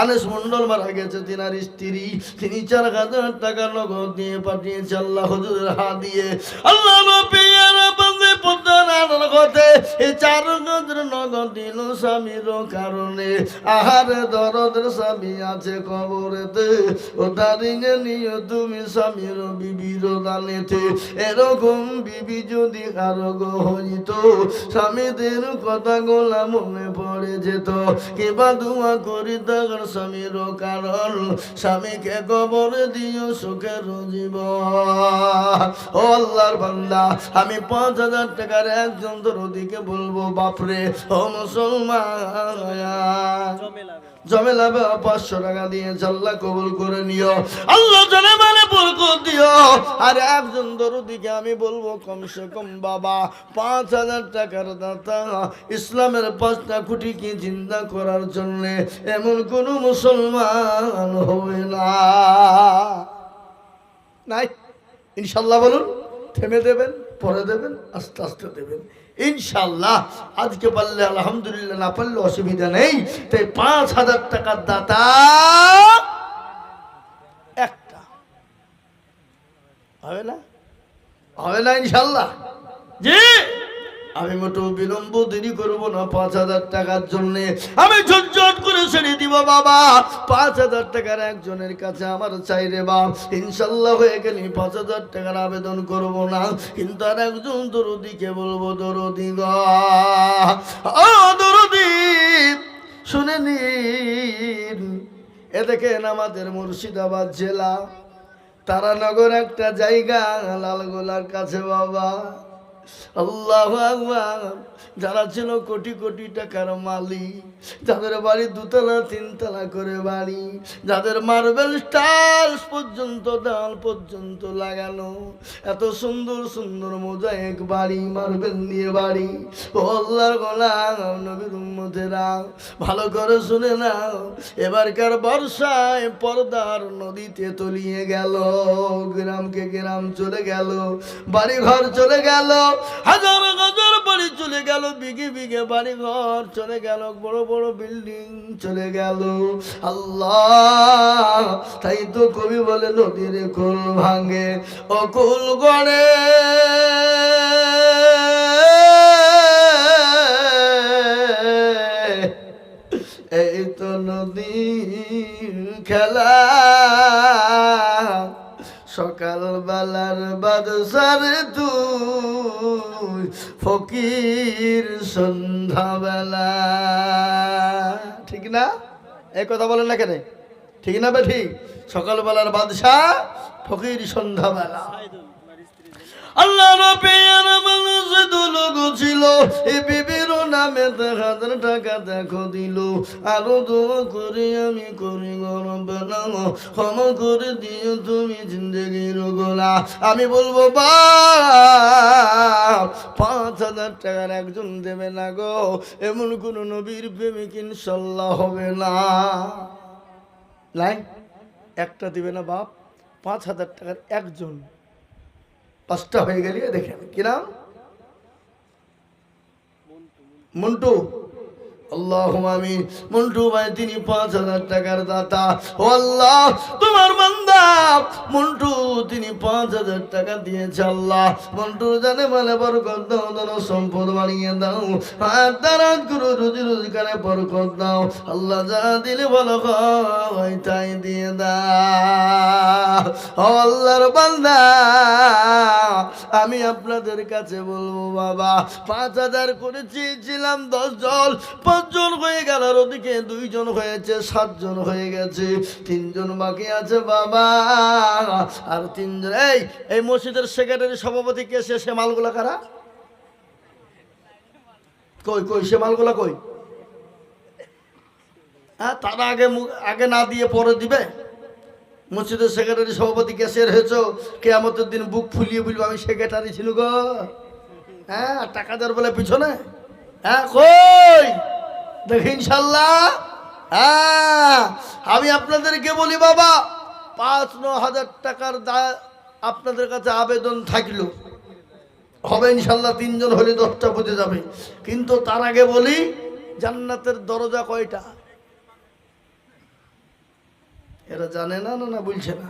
আনিস মন্ডল মারা গেছে, তিনার স্ত্রী। তিনি 4000 টাকা নগদ দিয়ে পাঠিয়েছে আল্লাহ হুজুরের হাত দিয়ে। আল্লাহ নবীর বন্দে পদ্মার নগদে এই 4000 নগদ দিল স্বামীর কারণে। আহারে দরদের স্বামী আছে কবরেতে, ও দাঁড়িয়ে নিয়ে তুমি স্বামীর বিবির দানেতে। এরকম বিবি যদি কারো গো হইত, স্বামীদের কথা গোলা মনে পড়ে যেত। কিবা দোয়া করি তার স্বামীর কারণ, স্বামীকে কবরে দিও সুখের জীবন। ও আল্লাহর বান্দা, আমি 5000 টাকার একজন দরদিকে বলবো বাপরে ও মুসলমান জমেলা 500 টাকা দিয়ে আল্লাহ কবুল করে নিও, আল্লাহ জানে মানে বরকত দিও। আর একজন দরদিকে আমি বলবো কমসে কম বাবা 5000 টাকার দাতা। ইসলামের 5টা খুঁটিকে জিন্দা করার জন্য এমন কোন মুসলমান হবে না। নাই ইনশাল্লাহ বলুন। থেমে দেবেন, পরে দেবেন, আস্তে আস্তে দেবেন ইনশাল্লাহ। আজকে পারলে আলহামদুলিল্লাহ, না পারলে অসুবিধা নেই। তাই 5000 টাকার দাতা একটা হবে না? হবে না ইনশাল্লাহ? জি, আমি মোটেও বিলম্ব দেরি করবো না। 5000 টাকার জন্য আমি ঝটঝট করে ছেড়ে দিব বাবা। 5000 টাকার একজনের কাছে আমার চাই রে বাপ। ইনশাল্লাহ হয়ে গেলে 5000 টাকার আবেদন করব না, কিন্তু আর একজন দরদিকে বলবো দরদি গো, ও দরদি শুনে নিন। এ দেখেন আমাদের মুর্শিদাবাদ জেলা তারানগর একটা জায়গা লালগোলার কাছে বাবা। আল্লাহু আকবার। যারা ছিল কোটি কোটি টাকার মালিক, যাদের বাড়ি 2 তলা 3 তলা করে বাড়ি, যাদের মার্বেল টাইলস পর্যন্ত দেওয়াল পর্যন্ত লাগানো, এত সুন্দর সুন্দর মোজাইক বাড়ি, মার্বেল দিয়ে বাড়ি। ও আল্লাহর গোলাম নবীর উম্মতেরা ভালো করে শুনে নাও, এবারকার বর্ষায় পর্দার নদীতে তলিয়ে গেল, গ্রামকে গ্রাম চলে গেল, বাড়ি ঘর চলে গেল, হাজার হাজার বাড়ি চলে গেল, বিঘে বিঘে বাড়ি ঘর চলে গেল, বড় বড় বিল্ডিং চলে গেল। আল্লাহ, তাই তো কবি বলে নদীর কুল ভাঙে ও কুল গড়ে, এই তো নদীর খেলা, সকাল বেলার বাদশার তুই ফকির সন্ধ্যাবেলা। ঠিক না? এই কথা বলেন না কেন? ঠিক না বে ঠিক? সকালবেলার বাদশা, ফকির সন্ধ্যাবেলা। আল্লাহ রবির লোক ছিল এই বিবির নামে 1000 টাকা দেখো দিল আরো দোয়া করে আমি করি গরম বানাও ক্ষমা করে দিও তুমি জিন্দগির গোলা আমি বলবো বাপ 5000 টাকার একজন দেবে না গো এমন কোন নবীর প্রেমিক ইনশাল্লাহ হবে না লাইন একটা দিবে না বাপ 5000 টাকার একজন 5টা হয়ে গেলি দেখেন কি নাম মন্টু আল্লাহুম্মা আমিন মন্টু ভাই তিনি 5000 টাকার দাতা ও আল্লাহ তোমার বান্দা মন্টু তিনি 5000 টাকা দিয়েছে আল্লাহ মন্টু জানে মানে বরকত দাও দাও সম্পদ বাড়িয়ে দাও হাত দারাজ করে রুজি রোজগারে বরকত দাও আল্লাহ যা দিলে ভালো হয় তাই দিয়ে দাও ও আল্লাহর বান্দা আমি আপনাদের কাছে বলবো বাবা 5000 করে চেয়েছিলাম 10 জন 5 জন হয়ে গেল আর ওদিকে 2 জন হয়েছে 7 জন হয়ে গেছে 3 জন বাকি আছে বাবা আর 3 জন এই মসজিদের সেক্রেটারি সভাপতি কে সে মালগুলা কারা কই কই সে মালগুলা কই হ্যাঁ তারা আগে না দিয়ে পরে দিবে মসজিদের সেক্রেটারি সভাপতি ক্যাশিয়ার হয়েছ কিয়ামতের দিন বুক ফুলিয়ে বলবো আমি সেক্রেটারি ছিল গো হ্যাঁ টাকা দেওয়ার বলে পিছনে হ্যাঁ কই দেখি ইনশাল্লাহ হ্যাঁ আমি আপনাদেরকে বলি বাবা 5-9 টাকার আপনাদের কাছে আবেদন থাকলো হবে ইনশাল্লাহ 3 জন হলে 10টা বুঝে যাবে কিন্তু তার আগে বলি জান্নাতের দরজা কয়টা এরা জানে না না না বলছে না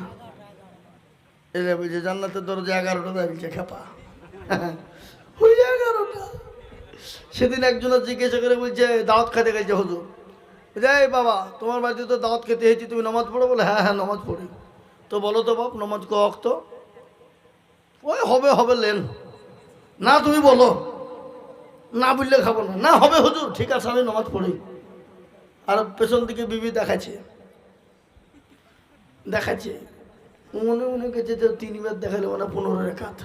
এরা বলছে জান্নাতের দরজা 11টা বলছে খেপা ওই 11টা সেদিন একজনের জিজ্ঞাসা করে বলছে দাওয়াত খেতে গেছে হুজুর এই বাবা তোমার বাড়িতে তো দাওয়াত খেতে হয়েছি তুমি নামাজ পড়ো বলে হ্যাঁ হ্যাঁ নামাজ পড়ি তো বলো তো বাপ নামাজ কক তো ওই হবে হবে লেন না তুমি বলো না বললে খাবো না না হবে হুজুর ঠিক আছে আমি নামাজ পড়ি আর পেছন দিকে বিবি দেখাচ্ছে মনে মনে গেছে যে 3 বার দেখালে মানে 15 রেখাত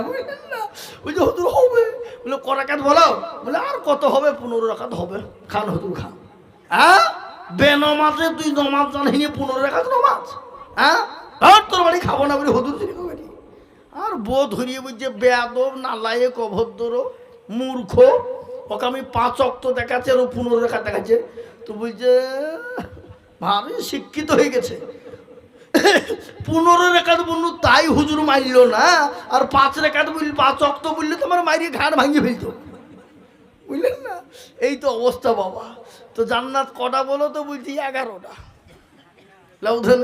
বুঝলেন না ওই যে হুজুর হবে বলে ক রাকাত বলো বলে আর কত হবে 15 রাকাত হবে খান হুজুর খান হ্যাঁ বেনমাজে তুই নমাজ জানিনি 15 রাকাত নমাজ হ্যাঁ আর তোর বাড়ি খাবো না বলে হুজুর চিনি বাড়ি আর বউ ধরিয়ে বুঝছে বেয়াদব নালায়েক অভদ্র মূর্খ ওকে আমি 5 ওয়াক্ত দেখাচ্ছে আর 15 রাকাত দেখাচ্ছে তো বলছে ভারী শিক্ষিত হয়ে গেছে 15 রেখাত বললো তাই হুজুর মারল না আর 5 রেখাত বললি 5 ওয়াক্ত বললে তোমার মারিয়ে ঘাড় ভাঙিয়ে ফেলতো বুঝলেন না এই তো অবস্থা বাবা তো জান্নাত কটা বলো তো বলছি 11টা লাউধেন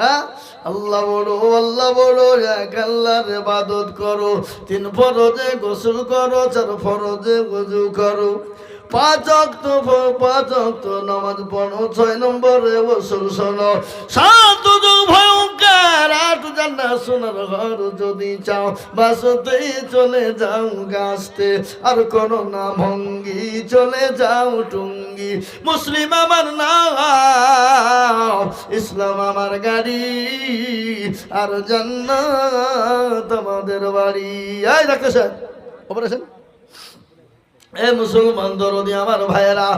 হ্যাঁ আল্লাহ বড় এক আল্লাহর ইবাদত করো 3 ফরজে গোসল করো 4 ফরজে ওযু করো 5 ওয়াক্ত নামাজ পড়ো 6 নম্বরে ওসল শোনো 7 যুগ ভয়ঙ্কর 8 জান্নাত সোনার ঘর যদি চাও বাসতেই চলে যাও গাছতে আর করো না ভঙ্গি চলে যাও টুঙ্গি মুসলিম আমার নাম ইসলাম আমার গাড়ি আর জান্নাত আমাদের বাড়ি এই ডাক্তার সাহেব অপারেশন এ মুসলমান দরদি আমার ভাইয়েরা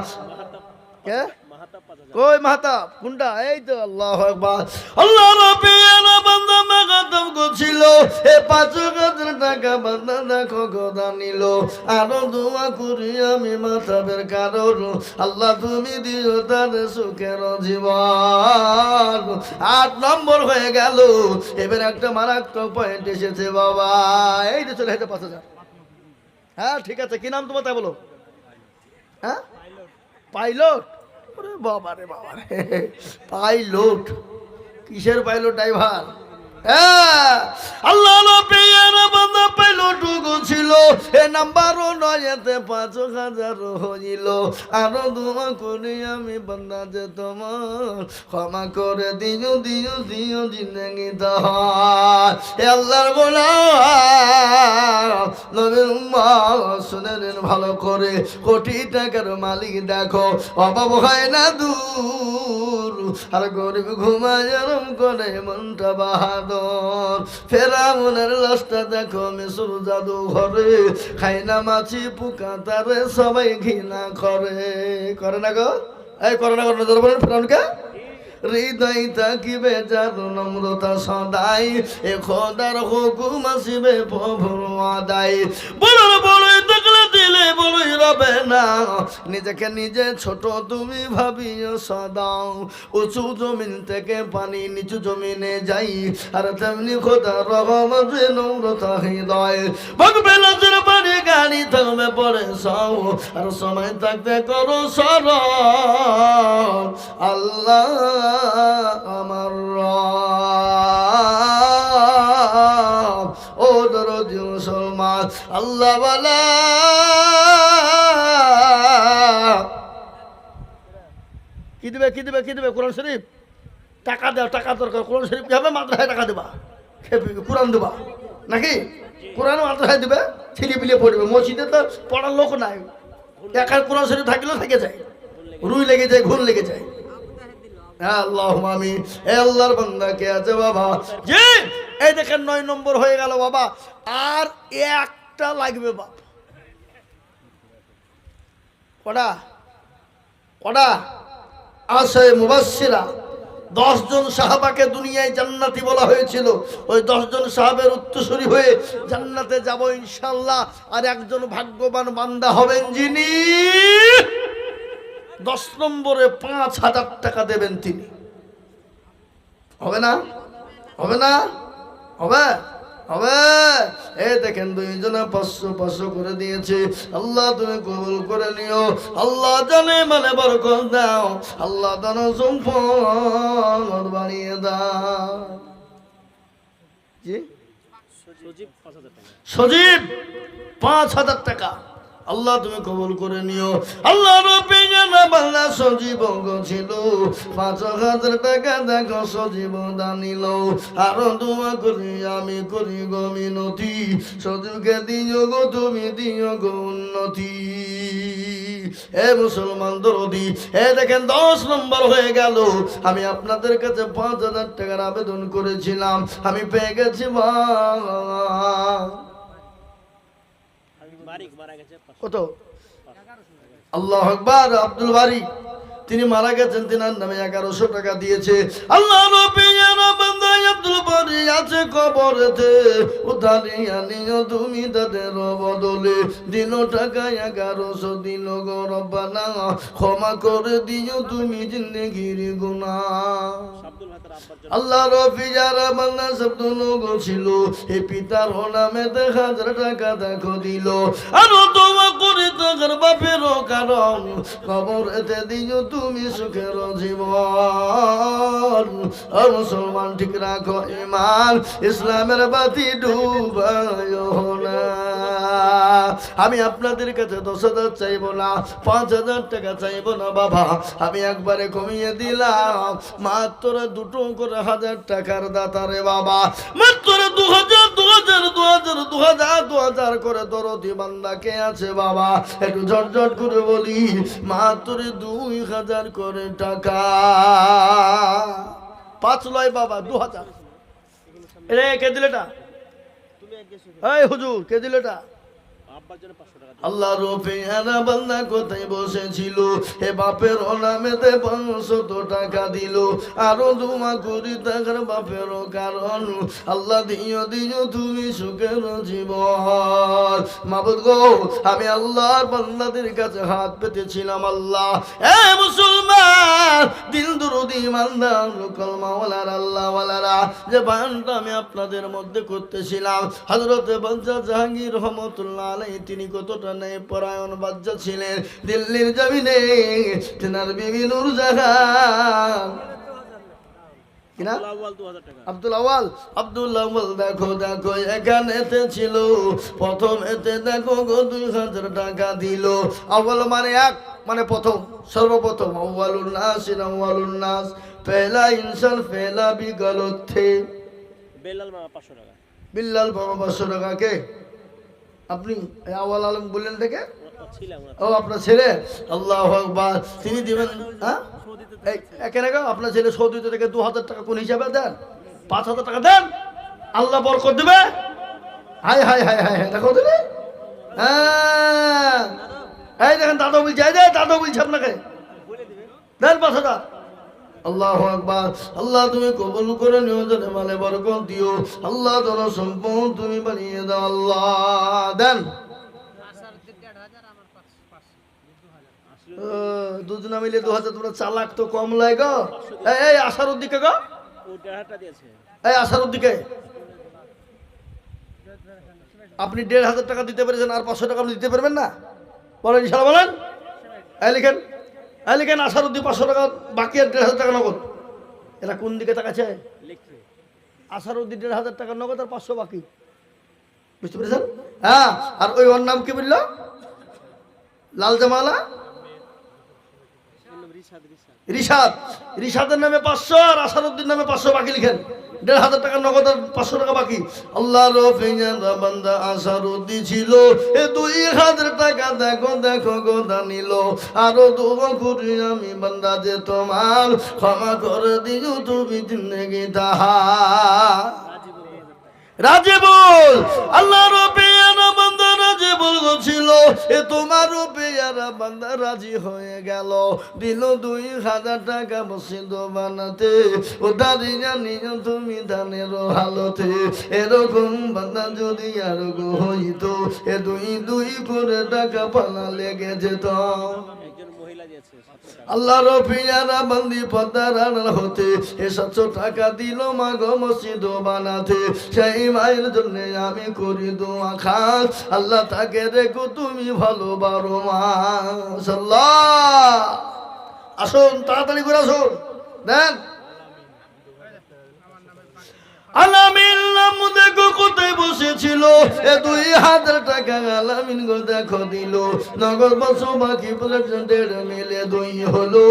কে কই মাহাতা কোনটা এই তো আল্লাহু আকবার আল্লাহ রাব্বিল বান্দা মাগাদম গোছিল এ 5000 টাকা বান্দা দেখো গোদা নিল আর দোয়া করি আমি মাথাবের কারণ আল্লাহ তুমি দিও তার সুখের জীবন 8 নম্বর হয়ে গেল এবার একটা মারাত্মক পয়েন্ট এসেছে বাবা এই যে চলে যেতে 5000 হ্যাঁ ঠিক আছে কি নাম তোমার তাই বলো হ্যাঁ পাইলট ওরে বাবা রে পাইলট কিসের পাইলট ড্রাইভার হ্যাঁ আল্লাহ নবীর বান্দা পাইলট ছিল এ নাম্বারও নয়তে 5000 হইল আর দোয়া করি আমি বান্দা যে তোমার ক্ষমা করে দিও জিন্দগি তাহার এ আল্লাহর গোলাম নবীর উম্মত শুনেন ভালো করে কোটি টাকার মালিক দেখো অভাব হয় না দূর আর গরিব ঘুমায় আরাম করে মনটা বাহাদুর। ফেরাউনের লাশটা দেখো মিশর জাদু ঘরে, খাই না মাছি পোকা তারে সবাই ঘৃণা করে না গো? এই করে না বলেন ফেরাউনকে? হৃদয় থাকিবে যার নম্রতা সদাই, এ খোদার হুকুম আসিবে প্রভুর আদায়। বড়ই থাকলে দিলে বড়ই রবে না, নিজেকে নিজে ছোট তুমি ভাবিও সদা। উঁচু জমিন থেকে পানি নিচু জমিনে যাই, আর তেমনি খোদার রহমতে নম্রতা হৃদয়। ভাগবে লাজের বাড়ি গাড়ি থাকবে পরে সব, আর সময় থাকতে করো সরল। আল্লাহ আমার রব, ও দরদি মুসলমান, আল্লাহ বলা কি দিবে কোরআন শরীফ? টাকা দেওয়া, টাকা দরকার। কোরআন শরীফ কি হবে? মাদ্রাসায় টাকা দেবা, কোরআন দেবা নাকি? কোরআন মাদ্রাসায় দিবে, ছিলি বিলিয়ে পড়বে। মসজিদে তো পড়ার লোক নাই, একা কোরআন শরীফ থাকলেও থেকে যায়, রুই লেগে যায়, ঘুম লেগে যায়। আল্লাহুম্মা আমিন। এ আল্লাহর বান্দা কে আছে বাবা? জি, এই দেখেন 9 নম্বর হয়ে গেল বাবা, আর একটা লাগবে বাপ। কটা আছে? মুবাশশিরা 10 জন সাহাবাকে দুনিয়ায় জান্নাতি বলা হয়েছিল। ওই 10 জন সাহাবের উত্তরসূরি হয়ে জান্নাতে যাব ইনশাআল্লাহ। আর একজন ভাগ্যবান বান্দা হবেন যিনি 10 নম্বরে 5,000 টাকা দেবেন তিনি। হবে না? হবে না? হবে? হবে। এই দেখেন 2 জনে 500 করে দিয়েছে। আল্লাহ তুমি কবুল করে নিও। আল্লাহ জানে মানে বরকত দাও। আল্লাহ দান সম্পদ বাড়িয়ে দাও। জি, সজীব 5,000 টাকা আল্লাহ তুমি কবুল করে নিও। আল্লাহ রব্বে জানা বাংলা সজীব ছিল 5,000 টাকা দেখো সজীব দানিল। আরো দোয়া করি আমি করি গো মিনতি, সজীবকে দিও গো তুমি দিও গো উন্নতি। এ মুসলমান দরদি, এ দেখেন 10 নম্বর হয়ে গেল। আমি আপনাদের কাছে 5,000 টাকার আবেদন করেছিলাম, আমি পেয়ে গেছি। কত? আল্লাহু আকবার। আব্দুল বারি তিনি মারা গেছেন, তিনার নামে 1100 টাকা দিয়েছে। আল্লাহ নবী জানা বান্দা আব্দুল বারি আছে কবরেতে, উদ্ধারিয়া নিও তুমি তাদের বদলে। দিল টাকা 1100 দিল গো রব্বানা, ক্ষমা করে দিও তুমি জিন্দেগির গুনাহ। আল্লাহ রফি যারা বান্দা শব্দুল ছিল, এ পিতার নামে 1000 টাকা দেখো দিল। আরো দোয়া করে তাদের বাপেরও কারণ, কবরেতে দিও তুমি সুখের জীবন। ও মুসলমান ঠিক রাখো ঈমান, ইসলামের বাতি ডুবায়ো না। আমি আপনাদের কাছে 10,000 চাইবো না, 5,000 টাকা চাইবো না বাবা। আমি একবারে কমিয়ে দিলাম, মাত্র 2 করে 1000 টাকার দাতারে বাবা। মাত্র 2,000 করে দরদি বান্দা কে আছে বাবা? একটু ঝটঝট করে বলি, মাত্র 2,000 করে টাকা। 5 লয় বাবা, 2,000। এরে কে দিলেটা? এই হুজুর কে দিলেটা? আল্লাহ রূপে আনা বান্দা কোথায় বসেছিল, হে বাপের নামেতে 500 টাকা দিল। আরো দোয়া করি তার বাপের কারণ, আল্লাহ দিও তুমি সুখের জীবন। মাবুদ গো, আমি আল্লাহর বান্দাদের কাছে হাত পেতেছিলাম। আল্লাহ এ মুসলমান দিল দরদি ইমানদার কলমাওয়ালার আল্লাহওয়ালারা, যে বায়ানটা আমি আপনাদের মধ্যে করতেছিলাম, হযরত বাদশাহ জাহাঙ্গীর রহমাতুল্লাহ আলাইহি তিনি কতটা ন্যায় পরায়ণ বাদশা ছিলেন। দিল্লির জমিনে তেনার বিবি নূরজাহান কিনা আব্দুল আউয়াল দেখো এখানে ছিল প্রথম, এতে দেখো গো 2,000 টাকা দিল। আউয়াল মানে এক, মানে প্রথম, সর্বপ্রথম। আউয়ালুন নাস পহলা ইনসান পহলা भी गलत थे। বিল্লাল মামা 500 টাকা কে? আপনি আউয়াল আলম বললেন থেকে ও আপনার ছেলে, আল্লাহু আকবার। তিনি দিবেন, হ্যাঁ এখানে আপনার ছেলে সৌদিতে থেকে 2000 টাকা কোন হিসাবে দেন? 5000 টাকা দেন, আল্লাহ বরকত দেবে। High high high high high, দেখো দেবে। হ্যাঁ এই দেখেন দাদা বলছে, এই যে দাদা বলছে আপনাকে দেন 5000। আল্লাহু আকবার। আল্লাহ তুমি কবুল করে নিও, জনে মালে বরকত দিও আল্লাহ, ধন সম্পদ তুমি বানিয়ে দাও আল্লাহ। দেন দুজনা মিলে 2000, তোমরা চালাক তো কম লাগে গো। এই আসার দিকে গো, এই আসার দিকে আপনি 1500 টাকা দিতে পেরেছেন, আর 500 টাকা আপনি দিতে পারবেন না? বলেন ইনশাআল্লাহ, বলেন। এই লিখেন, এই লিখেন আসার 500 টাকা বাকি, আর 1500 টাকা নগদ। এরা কোন দিকে তাকাচ্ছে? আসার 1500 টাকা নগদ আর 500 বাকি, বুঝতে পেরেছেন? হ্যাঁ, আর ওই ওর নাম কি বললো? লাল জামালা রিশাদ। রিশাদের নামে 500 আর আসারউদ্দিন নামে 500 বাকি লিখেন। 1500 টাকা নগদ আর 500 টাকা বাকি। আল্লাহ রফিয়ানা বান্দা আসারউদ্দিন ছিল, এ 2000 টাকা দেখো দেখো গোদা নিল। আরো দোয়া করি আমি বান্দা যে তোমার ক্ষমা করে দিও তুমি জিন্দেগি তাহা রাজিবুল। আল্লাহ রফিয়ানা বান্দা রাজিবুল ছিল, এ তোমার পেয়ারা বান্দা রাজি হয়ে গেল, দিল 2000 টাকা মসজিদ বানাতে। ও দাঁড়িয়ে নিও তুমি দানের হালতে, এরকম বান্দা যদি আর গো হইতো, এ 2 করে টাকা পালা লেগে যেত। আল্লাহ রফিয়ানা বান্দি পদ্মার হতে এ 700 টাকা দিল মাগো মসজিদ বানাতে। সেই মায়ের জন্য আমি করি দোয়া খাস, আল্লাহ তাকে রেখো তুমি ভালো 12 মাস। আল্লাহ আসুন, তাড়াতাড়ি করে আসুন, দেন। আলামিন নাম দেখো কোথায় বসেছিল, এ 2000 টাকা আলামিন গো দেখো দিল, নগদ 500 বাকি প্রেজেন্টের মিলে 2 হলো।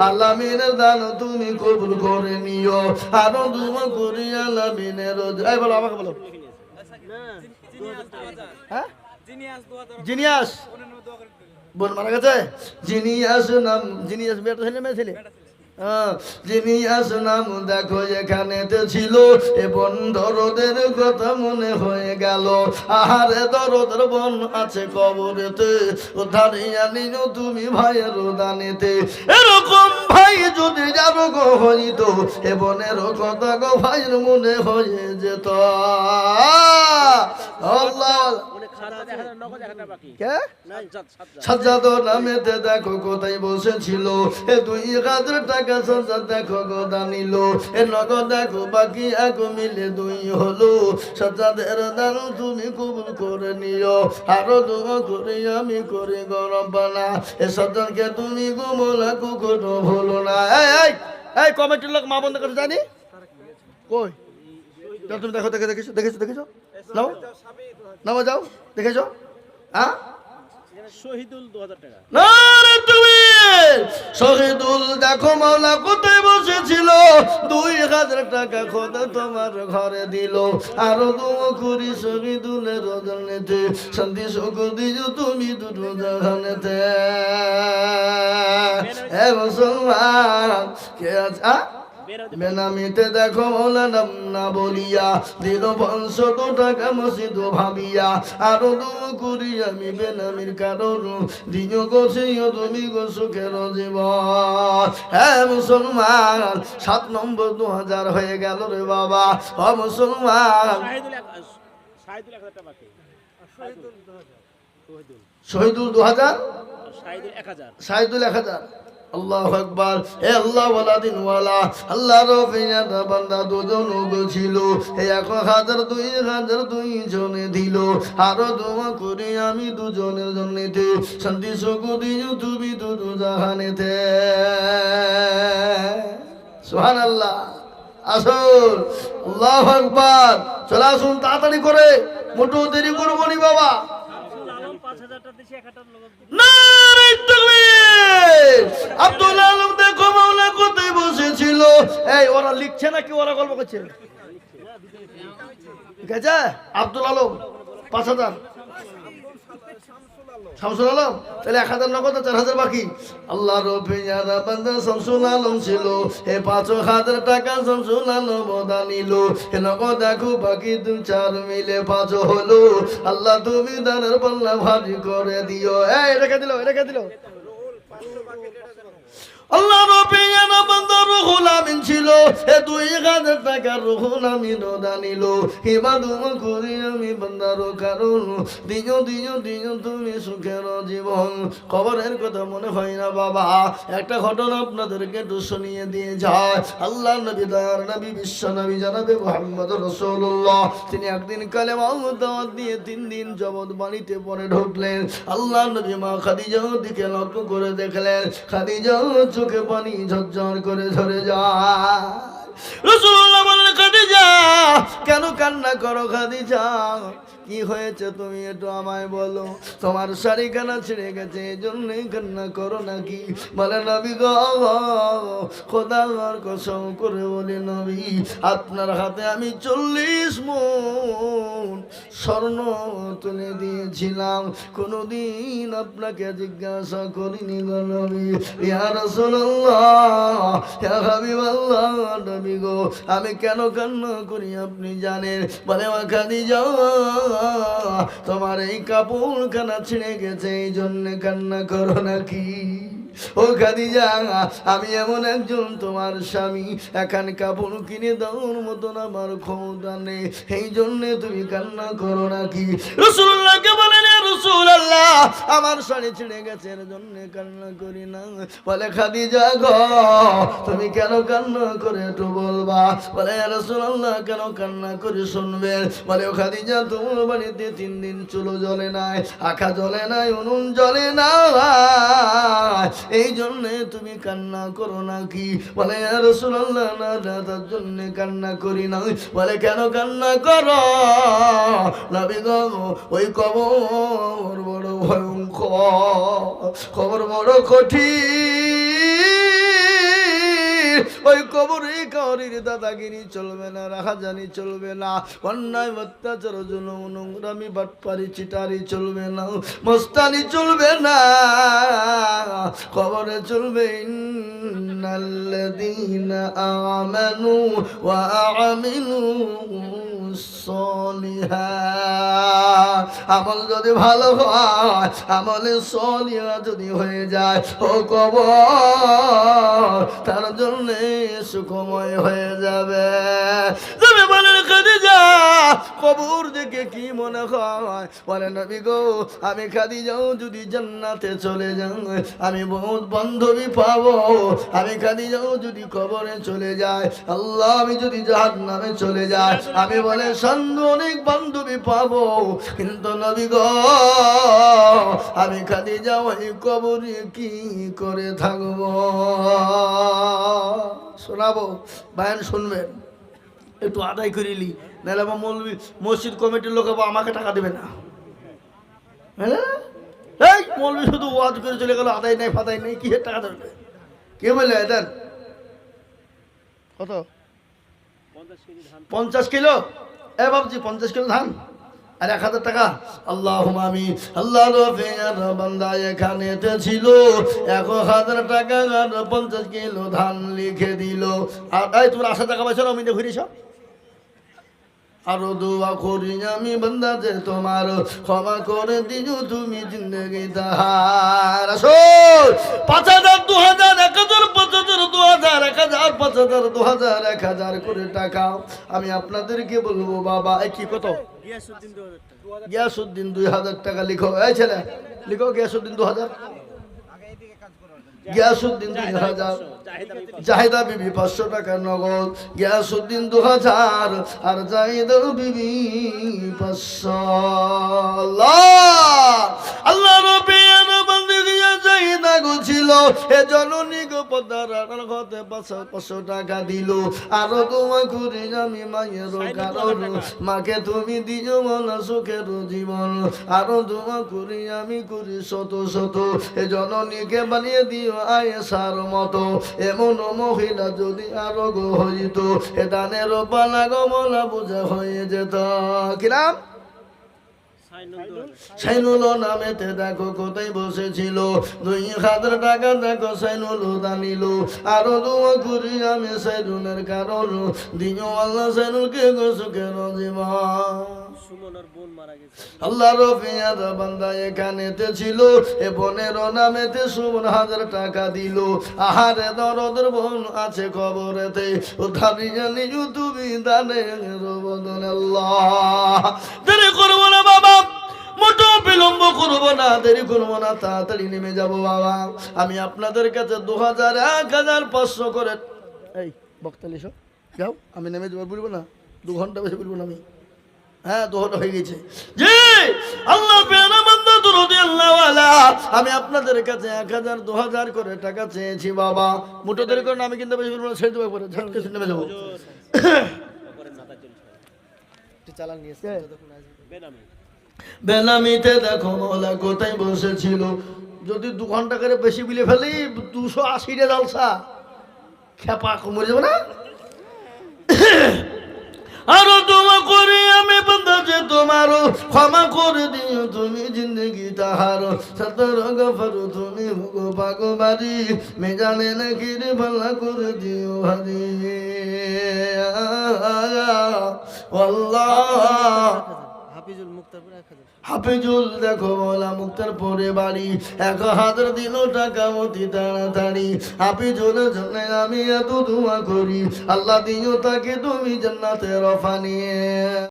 আলামিনের দান তুমি কবুল করে নিও, আরো দোয়া করি আলামিনের। এই বলো, আমাকে বলো। হ্যাঁ জিনিয়াস বোন মারা গেছে। জিনিয়াস নাম, জিনিয়াস মেয়েটা ছেলে মেয়ে ছেলে? জিনিয়াস নাম দেখো এখানেতে ছিল, এ বোন দরদের কথা মনে হয়ে গেল। আহারে দরদের বোন আছে কবরেতে, ও ধারিয়া নিও তুমি ভাইয়ের দানেতে। এরকম ভাই যদি যারো গো হইতো, এ বোনের কথা গো ভাইয়ের মনে হয়ে যেত। আল্লাহ সাজ্জাদ নামেতে দেখো কোথায় বসেছিল, এ 2000 টাকা সাজ্জাদ দেখো গোদা নিল, এ নগদ দেখো বাকি এক মিলে 2 হলো। সাজ্জাদের দান তুমি কবুল করে নিও, আরো দোয়া করি আমি করি গরম বানা, এ সাজ্জাদকে তুমি গোমলা কুকুরও ভুলো না। এই কমিটির লোক মা বন্ধ করে জানি কই? তুমি দেখো, দেখেছো দেখেছো দেখেছো, নাও নাও যাও, দেখেছো? হ্যাঁ শহীদুল 2000 টাকা। না রে তুমি শহীদুল দেখো মাওলা কোথায় বসেছিল, 2000 টাকা খোদা তোমার ঘরে দিল। আরো দোয়া করি শহীদুলের জন্যতে, শান্তি সুখ দিও তুমি দুটো জাহানেতে। হে মুসলমান কে আছে বেনামিতে দেখো মৌলা নাম না বলিয়া, দিল 500 টাকা মসজিদ ভাবিয়া। আরো দোয়া করি আমি বেনামির কারণ, দিও গোছিও তুমি গো সুখের জীবন। হ্যাঁ মুসলমান 7 নম্বর 2000 হয়ে গেল রে বাবা। ও মুসলমান শহীদুল 2000, শাহিদুল 1000। আল্লাহু আকবার। হে আল্লাহ ওয়ালা দিন ওয়ালা, আল্লাহ রফিয়ানা বান্দা দুজন ছিল, হে 1000 2000 2 জনে দিল। আরো দোয়া করি আমি দুজনের জন্যতে, শান্তি সুখ দিও তুমি দুটো জাহানেতে। সুবহানাল্লাহ। আসুন, আল্লাহু আকবার। চলে আসুন তাড়াতাড়ি করে, মোটো দেরি করবো নি বাবা। আব্দুল আলম দেখো মাওলা কোথায় বসেছিল। এই ওরা লিখছে নাকি ওরা গল্প করছে? ঠিক আছে, আব্দুল আলম 5000, শামসুল আলম, তাহলে 1000 নগদ 4000 বাকি। আল্লাহর পেয়ারা বান্দা শামসুল আলম ছিল, এ 5000 টাকা শামসুল আলম বদা নিল, এ নগদ দেখো বাকি 2-4 মিলে 5 হলো। আল্লাহ তুমি দানের পাল্লা ভারী করে দিও। এই রেখে দিল, রেখে দিল। আল্লাহ রবিয়ানা বান্দা রুহুল আমিন ছিল, এ 2000 টাকা রুহুল আমিন দানিল। ইবাদত করি আমি বান্দার কারণ, দিও দিও দিও তুমি সুখের জীবন। কবরের কথা মনে হয় না বাবা, একটা ঘটনা আপনাদেরকে একটু শুনিয়ে দিয়ে যায়। আল্লাহ নবী দয়ার নবী বিশ্ব নবী জনাবে মুহাম্মদ রাসূলুল্লাহ, তিনি একদিন কালেমা দাওয়াত দিয়ে 3 দিন যাবত বাড়িতে পরে ঢুকলেন। আল্লাহ নবী মা খাদিজার দিকে লক্ষ্য করে দেখলেন, খাদিজা চোখে পানি ঝরঝর করে ঝরে যায়। রাসূলুল্লাহ বললেন, খাদিজা কেন কান্না করো? খাদিজা কি হয়েছে তুমি একটু আমায় বলো, তোমার শাড়িখানা ছিঁড়ে গেছে এই জন্যই কান্না করো নাকি? বলে নবী গো, খোদার কসম করে বলি নবী, আপনার হাতে আমি 40 মণ স্বর্ণ তুলে দিয়েছিলাম, কোনোদিন আপনাকে জিজ্ঞাসা করিনি গো নবী। ইয়া রাসূলুল্লাহ, ইয়া হাবিবাল্লাহ, নবী গো আমি কেন কান্না করি আপনি জানেন? বলে মা খাদিজা, তোমার এই কাপড়খানা ছিঁড়ে গেছে এই জন্য কান্না করো নাকি? ও খাদিজা, আমি এমন একজন তোমার স্বামী, এখন কাপড় কিনে দেওয়ার মতন আমার ক্ষমতা নেই, এই জন্য তুমি কান্না করো নাকি? রাসূলুল্লাহকে বলেন, রাসূলুল্লাহ আমার শাড়ি ছিঁড়ে গেছে এর জন্য কান্না করি না। বলে খাদিজা গো, তুমি কেন কান্না করে একটু বলবা? বলে রাসূলুল্লাহ কেন কান্না করে শুনবেন? বলে ও খাদিজা, তোমার বাড়িতে 3 দিন চুলো জ্বলে নাই, আখা জ্বলে নাই, উনুন জ্বলে না, এই জন্য তুমি কান্না করো নাকি? বলে ইয়া রাসূলুল্লাহ না, তার জন্য কান্না করি না। বলে কেন কান্না করো? নবী গো ওই কবর বড় ভয়ঙ্কর, কবর বড় কঠিন, ওই কবরে কাউরির দাদাগিরি চলবে না, রাহাজানি চলবে না, অন্যায় অত্যাচার জুলুম নোংরামি বাটপারি চিটারি চলবে না, মস্তানি চলবে না, কবরে চলবে ইন্নাল্লাযীনা আমানু ওয়া আমিলু সলিহাত। আমল যদি ভালো হয়, আমলে সলিহা যদি হয়ে যায়, ও কবর তার জন্য সুখময় হয়ে যাবে। তুমি বলেন খাদিজা, কবর দেখে কি মনে হয়? বলে নবী গো, আমি খাদিজাও যদি জান্নাতে চলে যাই, আমি বহুত বান্ধবী পাবো। আমি খাদিজাও যদি কবরে চলে যায়, আল্লাহ আমি যদি জাহান্নামে চলে যাই, আমি বলে সান্ধ্যে অনেক বান্ধবী পাবো। কিন্তু নবী গো, আমি খাদিজা ওই কবরে কি করে থাকবো? শোনাবো, বায়ান শুনবেন, একটু আদায় করিলি, নাহলে আমার মৌলবি মসজিদ কমিটির লোক আমাকে টাকা দেবে না। এই মৌলবি শুধু ওয়াজ করে চলে গেল, আদায় নেই ফাদাই নেই, কি টাকা দেবে? কে বললে দেন? কত? 50 কিলো? এ বাবজি 50 কিলো ধান আর 1000 টাকা? আল্লাহুম্মা আমিন। আল্লাহ রফিয়ার বান্দা এখানে ছিল 1000 টাকা আর 50 কিলো ধান লিখে দিল। আর এই তোমরা 80 টাকা পাইছো, আমি ঘুরিস আরো দোয়া করি আমি বান্দা যে তোমার ক্ষমা করে দিও তুমি জিন্দগি তাহার। আসো 5000 2000 1000 5000 2000 1000 5000 2000 1000 করে টাকা আমি আপনাদেরকে বলবো বাবা। এই কি কত? গিয়াসউদ্দিন 2000 টাকা লিখো। এই ছেলে লিখো গিয়াসউদ্দিন 2000, গিয়াসউদ্দিন 2000, জাহিদা বিবি 500 টাকা নগদ, গিয়াসউদ্দিন 2000 আর জাহিদা বিবি 500। আল্লাহ রব্বিয়ান বন্দি দিয়া জাহিদা গুছিল এ জননী গো পদারার ঘতে 500 টাকা দিল। আর তোমা করি আমি মায়ের কারণ মাকে তুমি দিও মনা সুখের জীবন। আর তোমা করি আমি করি শত শত এ জননীকে বানিয়ে দিও আয়েশার মতো। এমন মহিলা যদি আরো গো হইত এ দানের পালা গো মলা বুঝা হয়ে যেত। কি নাম? সাইনুল নামেতে দেখো কোথায় বসেছিল, 2000 টাকা দেখো সাইনুল দানিল। আরো দোয়া করি আমি সাইনুলের কারণ দিও আল্লাহ সাইনুলকে গো সুখের জীবন। সুমনের বোন মারা গেছে। আল্লাহ রফিয়ার বান্দা এখানেতে ছিল, এ বোনের নামেতে 1000 টাকা দিল। আহারে দরদের বোন আছে খবরেতে, ও ধারিয়া নিজ তুমি দানে বদন। আল্লাহ দেরি করবো না বাবা, মোটো বিলম্ব করবো না, দেরি করবো না, তাড়াতাড়ি নেমে যাব বাবা। আমি আপনাদের কাছে 2000 1500 করে, এই বক্তালিশ যাও, আমি নেমে যাবো, বলবো না 2 ঘন্টা বেশি বলবো না আমি। হ্যাঁ, 2 ঘন্টা হয়ে গেছে। জি আল্লাহ পেয়ারা বান্দা দরদি আল্লাহওয়ালা, আমি আপনাদের কাছে 1000 2000 করে টাকা চেয়েছি বাবা। মোটো দেরি করে না, আমি কিন্তু বেশি বলবো না, ছেড়ে দেবো একবারে, ঝটকে নেমে যাবো। চালান নিয়েছে বেনামি। বেনামিতে দেখো মৌলা কোথায় বসেছিল, যদি 2 ঘন্টা করে বেশি বিলে ফেলি 280 জালসা খেপা কমে যাবে না। আরো দোয়া করি আমি বান্দা যে তোমারও ক্ষমা করে দিও তুমি জিন্দগি তাহার সতর গফর তুমি গো পাগবারি মেজানে নাকি রে ভালো করে দিও হারি আল্লাহ। হাফিজুল মুক্তারপুর 1000 হাফিজুল দেখো মৌলা মুক্তার পরে বাড়ি, 1000 দিল টাকা অতি তাড়াতাড়ি। হাফিজুলের জন্য আমি এত দোয়া করি, আল্লাহ দিও তাকে তুমি জান্নাতের অফা নিয়ে।